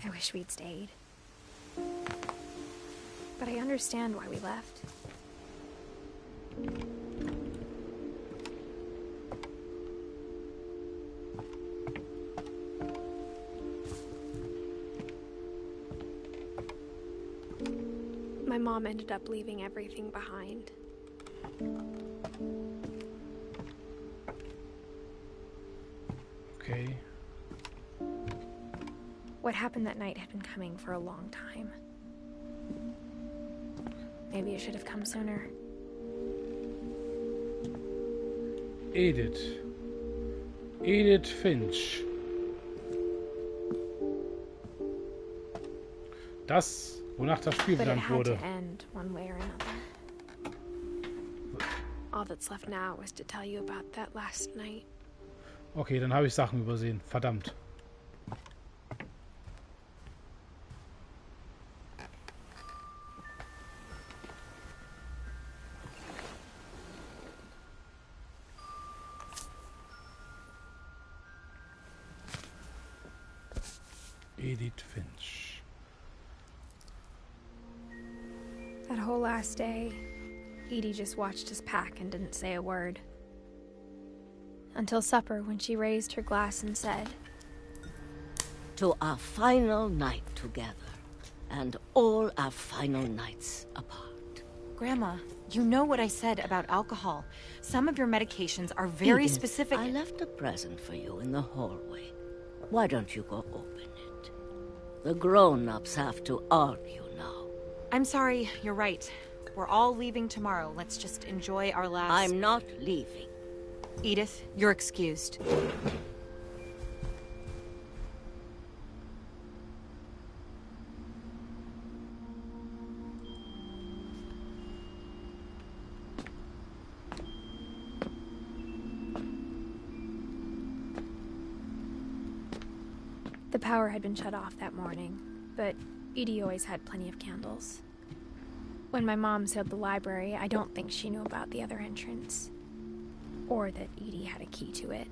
I wish we'd stayed. But I understand why we left. My mom ended up leaving everything behind. Okay. What happened that night had been coming for a long time. Maybe it should have come sooner. Edith Finch. Das, wonach das Spiel benannt wurde. End one way or another. All that's left now is to tell you about that last night. Okay, dann habe ich Sachen übersehen. Verdammt. Edith Finch. That whole last day, Edie just watched us pack and didn't say a word. Until supper, when she raised her glass and said, "To our final night together, and all our final nights apart." Grandma, you know what I said about alcohol. Some of your medications are very Edith, specific. I left a present for you in the hallway. Why don't you go open it? The grown-ups have to argue now. I'm sorry, you're right. We're all leaving tomorrow. Let's just enjoy our last... I'm not leaving. Edith, you're excused. The power had been shut off that morning, but Edie always had plenty of candles. When my mom sealed the library, I don't think she knew about the other entrance. Or that Edie had a key to it.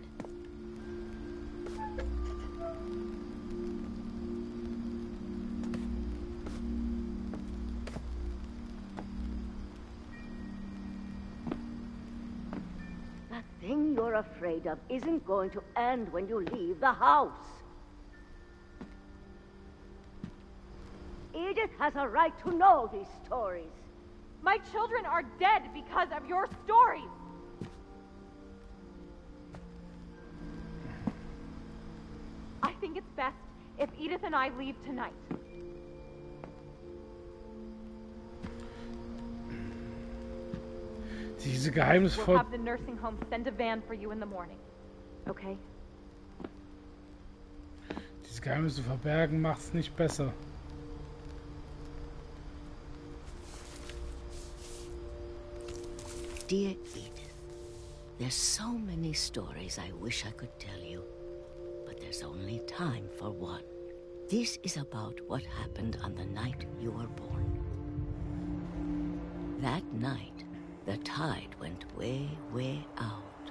That thing you're afraid of isn't going to end when you leave the house. Edith has a right to know these stories. My children are dead because of your stories. I think it's best if Edith and I leave tonight. Diese We'll geheimnisvoll... have the nursing home send a van for you in the morning. Okay? Diese Geheimnisse verbergen macht's nicht besser. Dear Edith, there's so many stories I wish I could tell you, but there's only time for one. This is about what happened on the night you were born. That night, the tide went way, way out.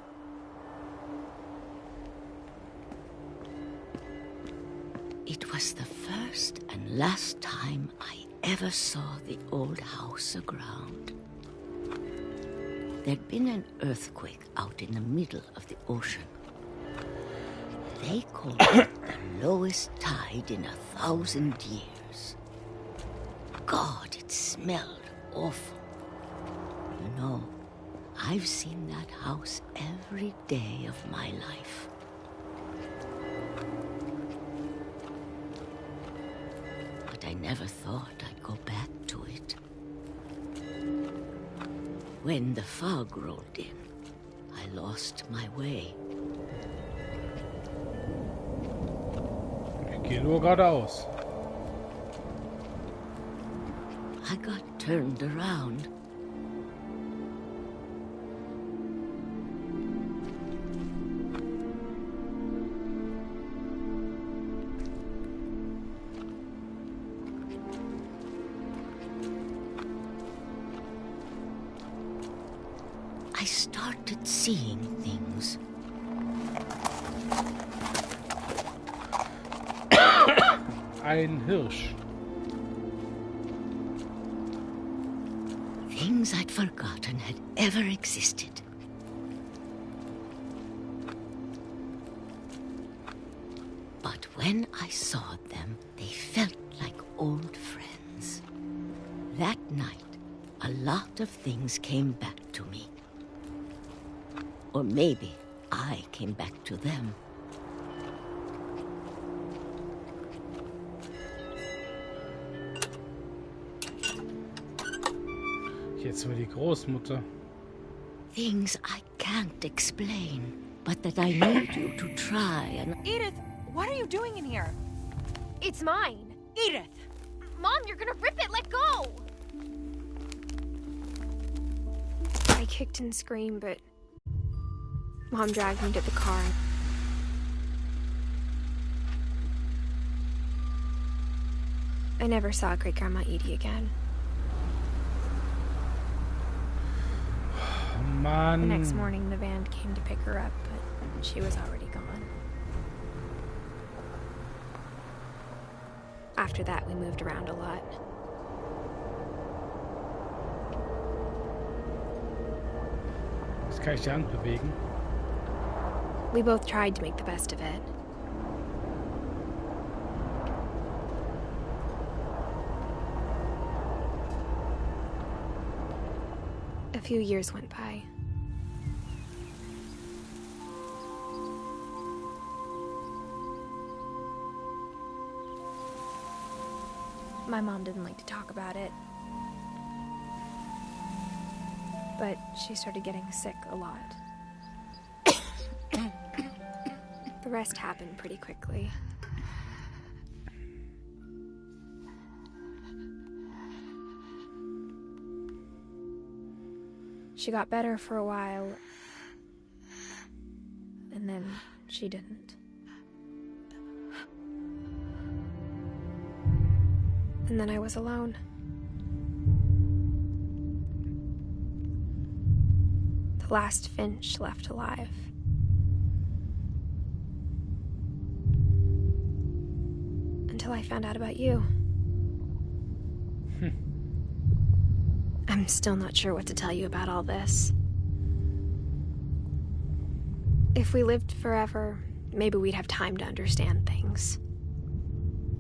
It was the first and last time I ever saw the old house aground. There'd been an earthquake out in the middle of the ocean. They called it the lowest tide in 1,000 years. God, it smelled awful. You know, I've seen that house every day of my life. But I never thought I'd go back to it. When the fog rolled in, I lost my way. Ich gehe nur geradeaus. I got turned around. I started seeing things. Ein Hirsch. Things I'd forgotten had ever existed. But when I saw them, they felt like old friends. That night, a lot of things came back to me. Or maybe I came back to them. Jetzt war die Großmutter. Things I can't explain, but that I need you to try and... Edith, what are you doing in here? It's mine. Edith! Mom, you're gonna rip it! Let go! I kicked and screamed, but Mom dragged me to the car. I never saw Great-Grandma Edie again. Mann. The next morning, the van came to pick her up, but she was already gone. After that, we moved around a lot. Jetzt kann ich die Hand bewegen. We both tried to make the best of it. A few years went by. My mom didn't like to talk about it. But she started getting sick a lot. The rest happened pretty quickly. She got better for a while, and then she didn't. And then I was alone. The last Finch left alive. Until I found out about you. I'm still not sure what to tell you about all this. If we lived forever, maybe we'd have time to understand things.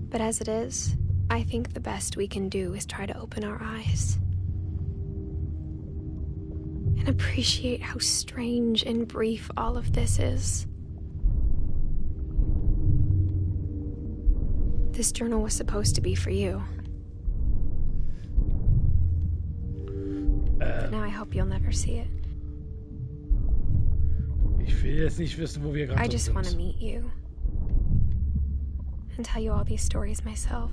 But as it is, I think the best we can do is try to open our eyes. And appreciate how strange and brief all of this is. This journal was supposed to be for you. But now I hope you'll never see it. Ich will jetzt nicht wissen, wo wir gerade I just want to sind. meet you. And tell you all these stories myself.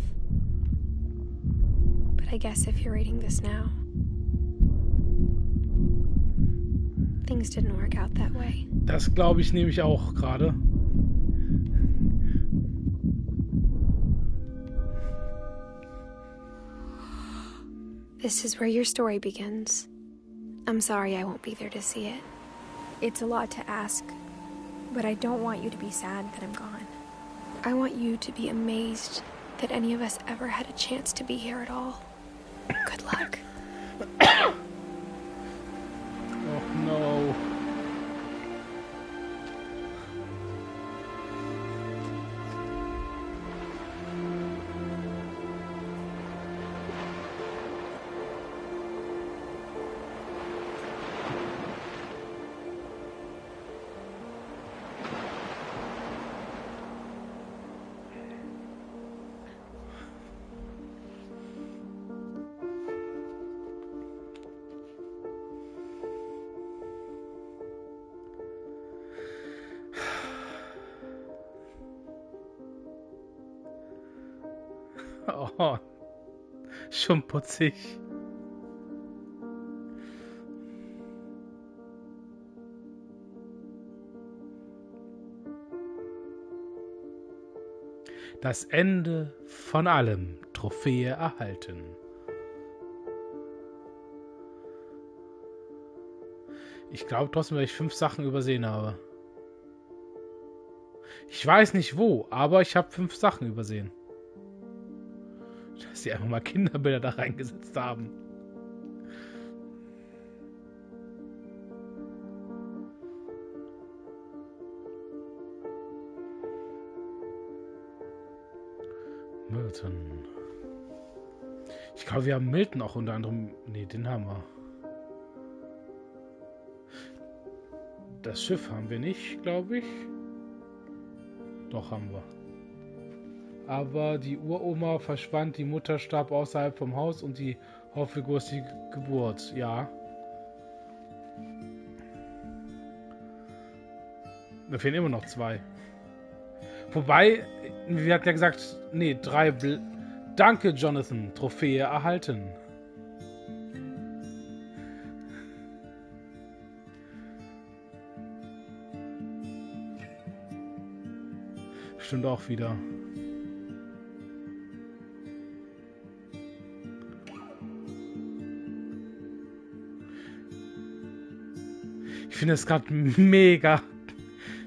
But I guess if you're reading this now, things didn't work out that way. Das glaube ich nämlich auch gerade. This is where your story begins. I'm sorry I won't be there to see it. It's a lot to ask, but I don't want you to be sad that I'm gone. I want you to be amazed that any of us ever had a chance to be here at all. Good luck. Oh no. Oh, schon putzig. Das Ende von allem. Trophäe erhalten. Ich glaube trotzdem, dass ich 5 Sachen übersehen habe. Ich weiß nicht wo, aber ich habe 5 Sachen übersehen. Dass sie einfach mal Kinderbilder da reingesetzt haben. Milton. Ich glaube, wir haben Milton auch unter anderem... Ne, den haben wir. Das Schiff haben wir nicht, glaube ich. Doch, haben wir. Aber die Uroma verschwand, die Mutter starb außerhalb vom Haus und die Hauptfigur ist die Geburt. Ja. Da fehlen immer noch 2. Wobei, wir hatten ja gesagt, nee, 3. Danke, Jonathan. Trophäe erhalten. Stimmt auch wieder. Ich finde es gerade mega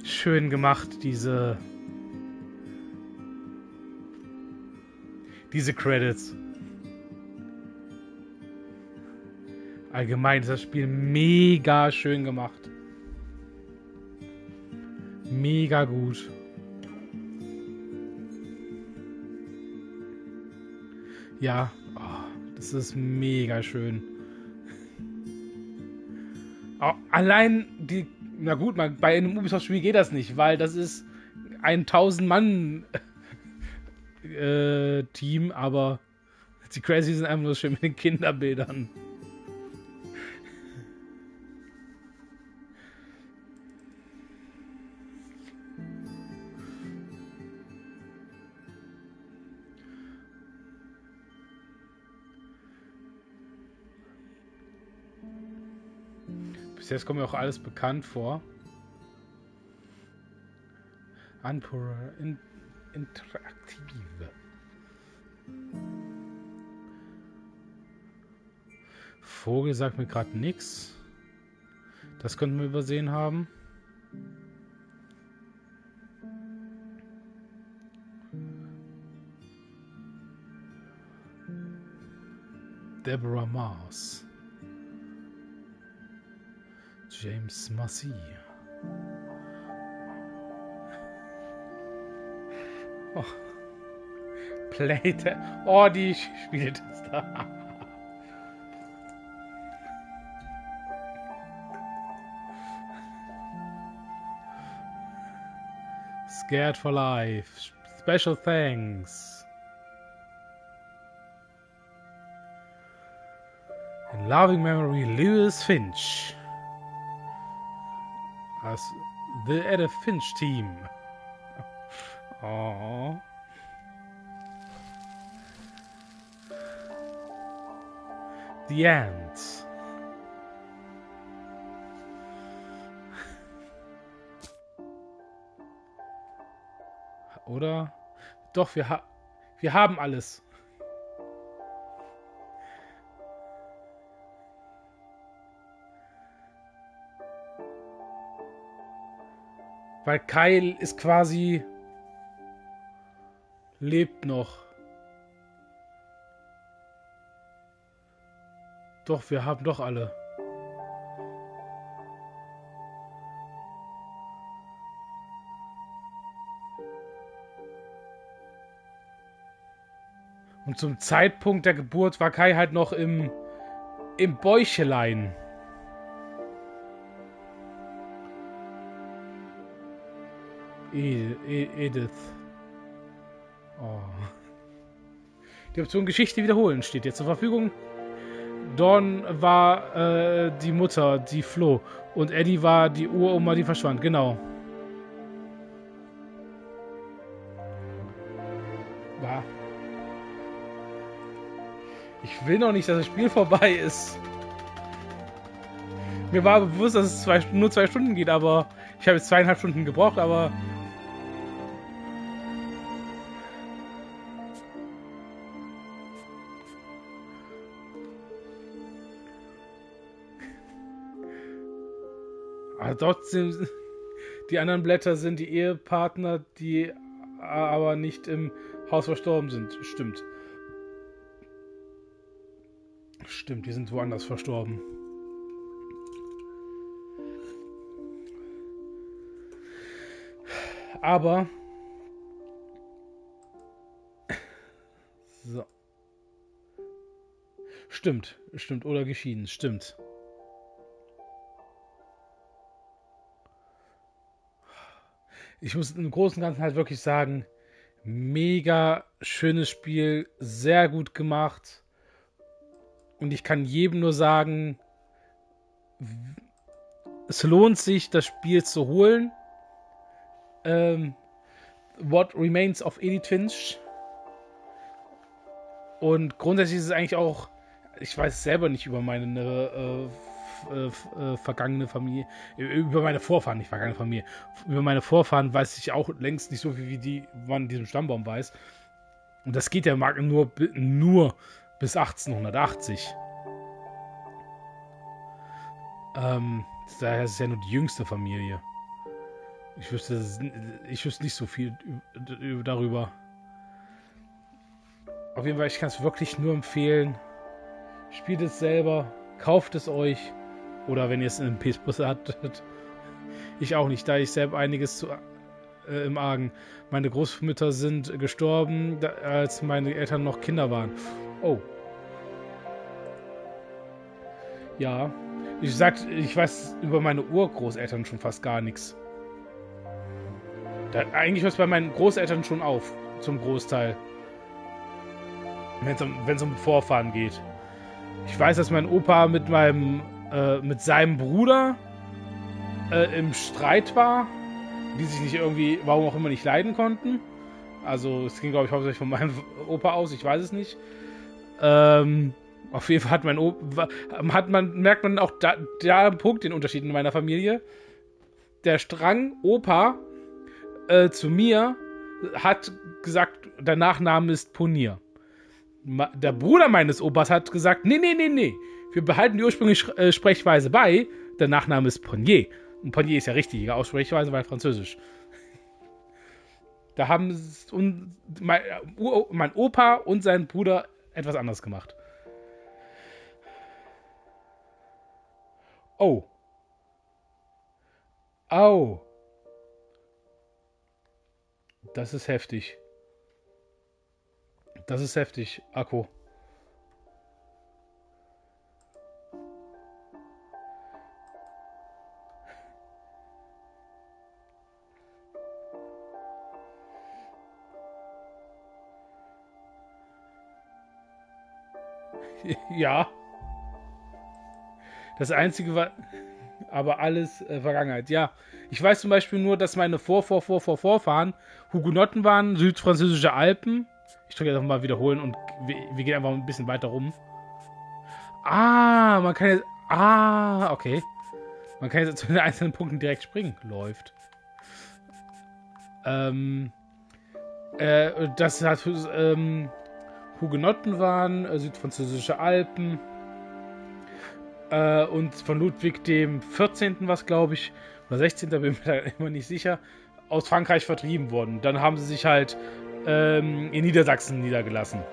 schön gemacht, diese Credits. Allgemein ist das Spiel mega schön gemacht. Mega gut. Ja, oh, das ist mega schön. Oh, allein die, na gut, bei einem Ubisoft-Spiel geht das nicht, weil das ist ein 1000-Mann-Team, aber die Crazy sind einfach nur schön mit den Kinderbildern. Bis jetzt kommt mir auch alles bekannt vor. Anpura interaktive. Vogel sagt mir gerade nichts. Das könnten wir übersehen haben. Deborah Mars. James Massey. Oh. Playtest. Oh, die Spieltester. Scared for Life. Special thanks. Loving Memory Lewis Finch. As the Edith Finch Team. Oh. The Ants. Oder? Doch, wir haben alles. Weil Kyle ist quasi... lebt noch. Doch, wir haben doch alle. Und zum Zeitpunkt der Geburt war Kai halt noch im Bäuchelein. Edith. Oh. Die Option Geschichte wiederholen steht jetzt zur Verfügung. Dawn war die Mutter, die floh. Und Eddie war die Uroma, die verschwand. Genau. War. Ich will noch nicht, dass das Spiel vorbei ist. Mir war bewusst, dass es nur 2 Stunden geht, aber ich habe jetzt 2,5 Stunden gebraucht, aber... Aber trotzdem, die anderen Blätter sind die Ehepartner, die aber nicht im Haus verstorben sind. Stimmt. Stimmt, die sind woanders verstorben. Aber... So. Stimmt, oder geschieden, stimmt. Ich muss im Großen und Ganzen halt wirklich sagen, mega schönes Spiel, sehr gut gemacht. Und ich kann jedem nur sagen, es lohnt sich, das Spiel zu holen. What Remains of Edith Finch. Und grundsätzlich ist es eigentlich auch, ich weiß selber nicht über meine vergangene Familie, über meine Vorfahren, nicht vergangene Familie, über meine Vorfahren weiß ich auch längst nicht so viel, wie man in diesem Stammbaum weiß. Und das geht ja nur bis 1880. Daher ist es ja nur die jüngste Familie. Ich wüsste nicht so viel darüber. Auf jeden Fall, ich kann es wirklich nur empfehlen. Spielt es selber, kauft es euch. Oder wenn ihr es in einem PS-Bus hattet. Ich auch nicht, da ich selbst einiges im Argen. Meine Großmütter sind gestorben, als meine Eltern noch Kinder waren. Oh. Ja. Ich weiß über meine Urgroßeltern schon fast gar nichts. Eigentlich hört es bei meinen Großeltern schon auf, zum Großteil. Wenn es um Vorfahren geht. Ich weiß, dass mein Opa mit seinem Bruder im Streit war, die sich nicht irgendwie, warum auch immer, nicht leiden konnten. Also es ging, glaube ich, hauptsächlich von meinem Opa aus, ich weiß es nicht. Auf jeden Fall hat merkt man auch da einen Punkt, den Unterschied in meiner Familie. Der Strang Opa zu mir hat gesagt, der Nachname ist Ponier. Der Bruder meines Opas hat gesagt, nee. Wir behalten die ursprüngliche Sprechweise bei. Der Nachname ist Ponier. Und Ponier ist ja richtige Aussprechweise, weil Französisch. Da haben mein Opa und sein Bruder etwas anderes gemacht. Oh. Au. Das ist heftig. Das ist heftig, Akku. Ja. Das Einzige war aber alles Vergangenheit. Ja, ich weiß zum Beispiel nur, dass meine Vorfahren Hugenotten waren, südfranzösische Alpen. Ich drücke jetzt mal wiederholen und wir gehen einfach ein bisschen weiter rum. Ah, man kann jetzt... Ah, okay. Man kann jetzt zu den einzelnen Punkten direkt springen. Läuft. Das hat Hugenotten waren, südfranzösische Alpen. Und von Ludwig dem 14. was, glaube ich, oder 16. bin ich mir da immer nicht sicher, aus Frankreich vertrieben worden. Dann haben sie sich halt in Niedersachsen niedergelassen.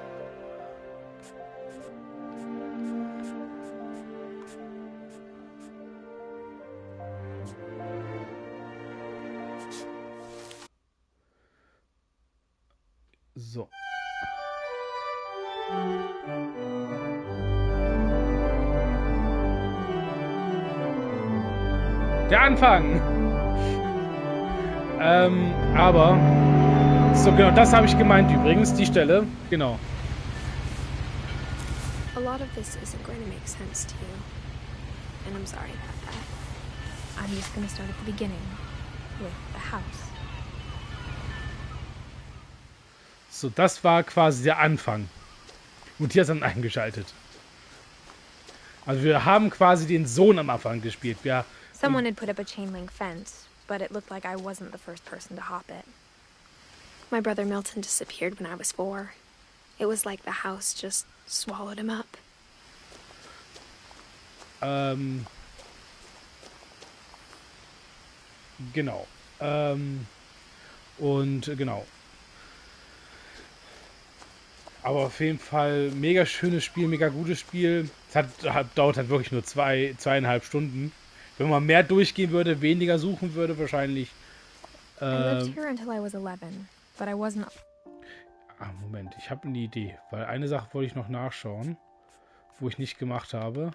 So. Der Anfang! Aber... So, genau, das habe ich gemeint übrigens, die Stelle. Genau. A lot of this isn't going to make sense to you. And I'm sorry about that. I'm just going to start at the beginning. With the house. So, das war quasi der Anfang. Und hier ist dann eingeschaltet. Also wir haben quasi den Sohn am Anfang gespielt. Someone had put up a chain link fence, but it looked like I wasn't the first person to hop it. My brother Milton disappeared when I was 4. It was like the house just swallowed him up. Genau. Und genau. Aber auf jeden Fall mega schönes Spiel, mega gutes Spiel. Es dauert halt wirklich nur 2,5 Stunden. Wenn man mehr durchgehen würde, weniger suchen würde, wahrscheinlich. I lived here until I was 11, but I wasn't. Moment, ich habe eine Idee, weil eine Sache wollte ich noch nachschauen, wo ich nicht gemacht habe.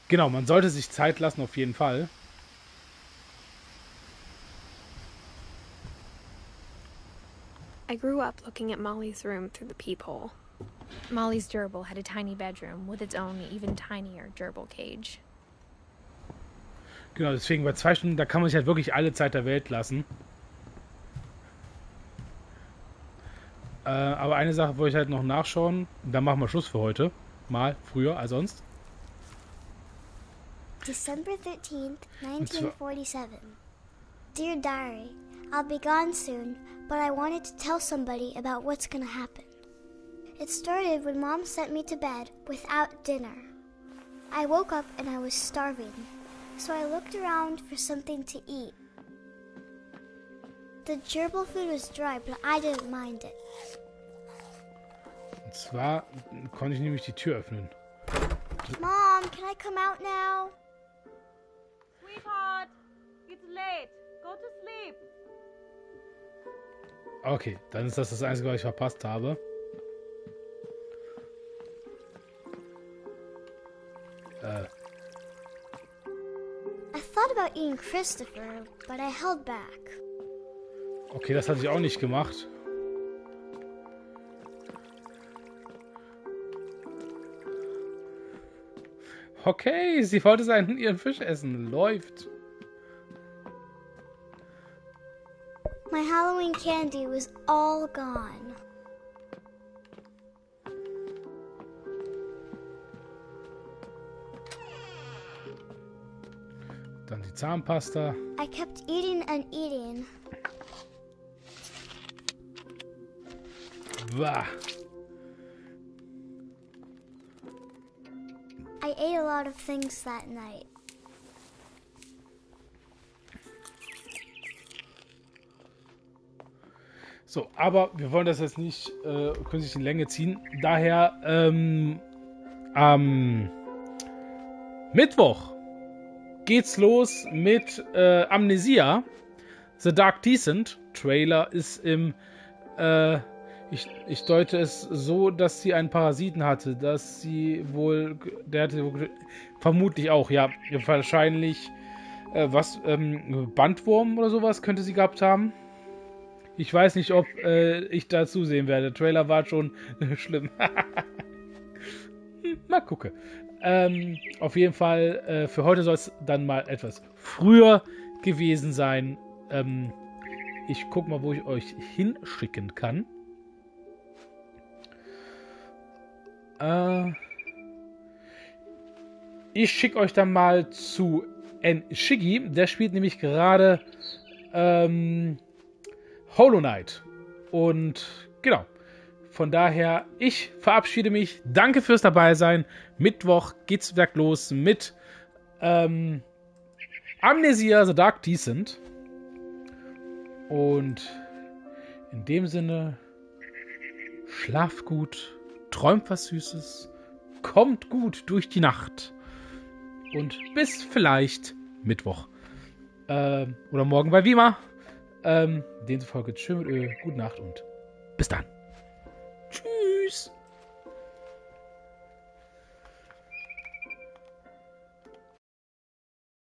Genau, man sollte sich Zeit lassen, auf jeden Fall. I grew up looking at Molly's room through the peephole. Molly's gerbil had a tiny bedroom with its own even tinier gerbil cage. Genau, deswegen bei 2 Stunden, da kann man sich halt wirklich alle Zeit der Welt lassen. Aber eine Sache wollte ich halt noch nachschauen. Dann machen wir Schluss für heute. Mal früher als sonst. December 13th, 1947. Dear Diary, I'll be gone soon, but I wanted to tell somebody about what's gonna happen. It started when Mom sent me to bed without dinner. I woke up and I was starving, so I looked around for something to eat. The gerbil food was dry, but I didn't mind it. Und zwar konnte ich nämlich die Tür öffnen. Mom, can I come out now? Sweetheart, it's late. Go to sleep. Okay, dann ist das Einzige, was ich verpasst habe. I thought about eating Christopher, but I held back. Okay, das hatte ich auch nicht gemacht. Okay, sie wollte ihren Fisch essen. Läuft. My Halloween candy was all gone. Dann die Zahnpasta. I kept eating and eating. Bah. I ate a lot of things that night. So, aber wir wollen das jetzt nicht künstlich in Länge ziehen. Daher am Mittwoch geht's los mit Amnesia. The Dark Descent. Trailer ist im ich deute es so, dass sie einen Parasiten hatte, dass sie wohl, der hatte wohl, vermutlich auch, ja, wahrscheinlich Bandwurm oder sowas könnte sie gehabt haben. Ich weiß nicht, ob ich da zusehen werde. Der Trailer war schon schlimm. Mal gucken. Auf jeden Fall, für heute soll es dann mal etwas früher gewesen sein. Ich gucke mal, wo ich euch hinschicken kann. Ich schicke euch dann mal zu Shiggy. Der spielt nämlich gerade Hollow Knight. Und genau. Von daher, ich verabschiede mich. Danke fürs Dabeisein. Mittwoch geht's wieder los mit Amnesia The Dark Descent. Und in dem Sinne, schlaft gut, träumt was Süßes, kommt gut durch die Nacht und bis vielleicht Mittwoch. Oder morgen bei Wima. Demzufolge schön mit Öl, gute Nacht und bis dann. Tschüss.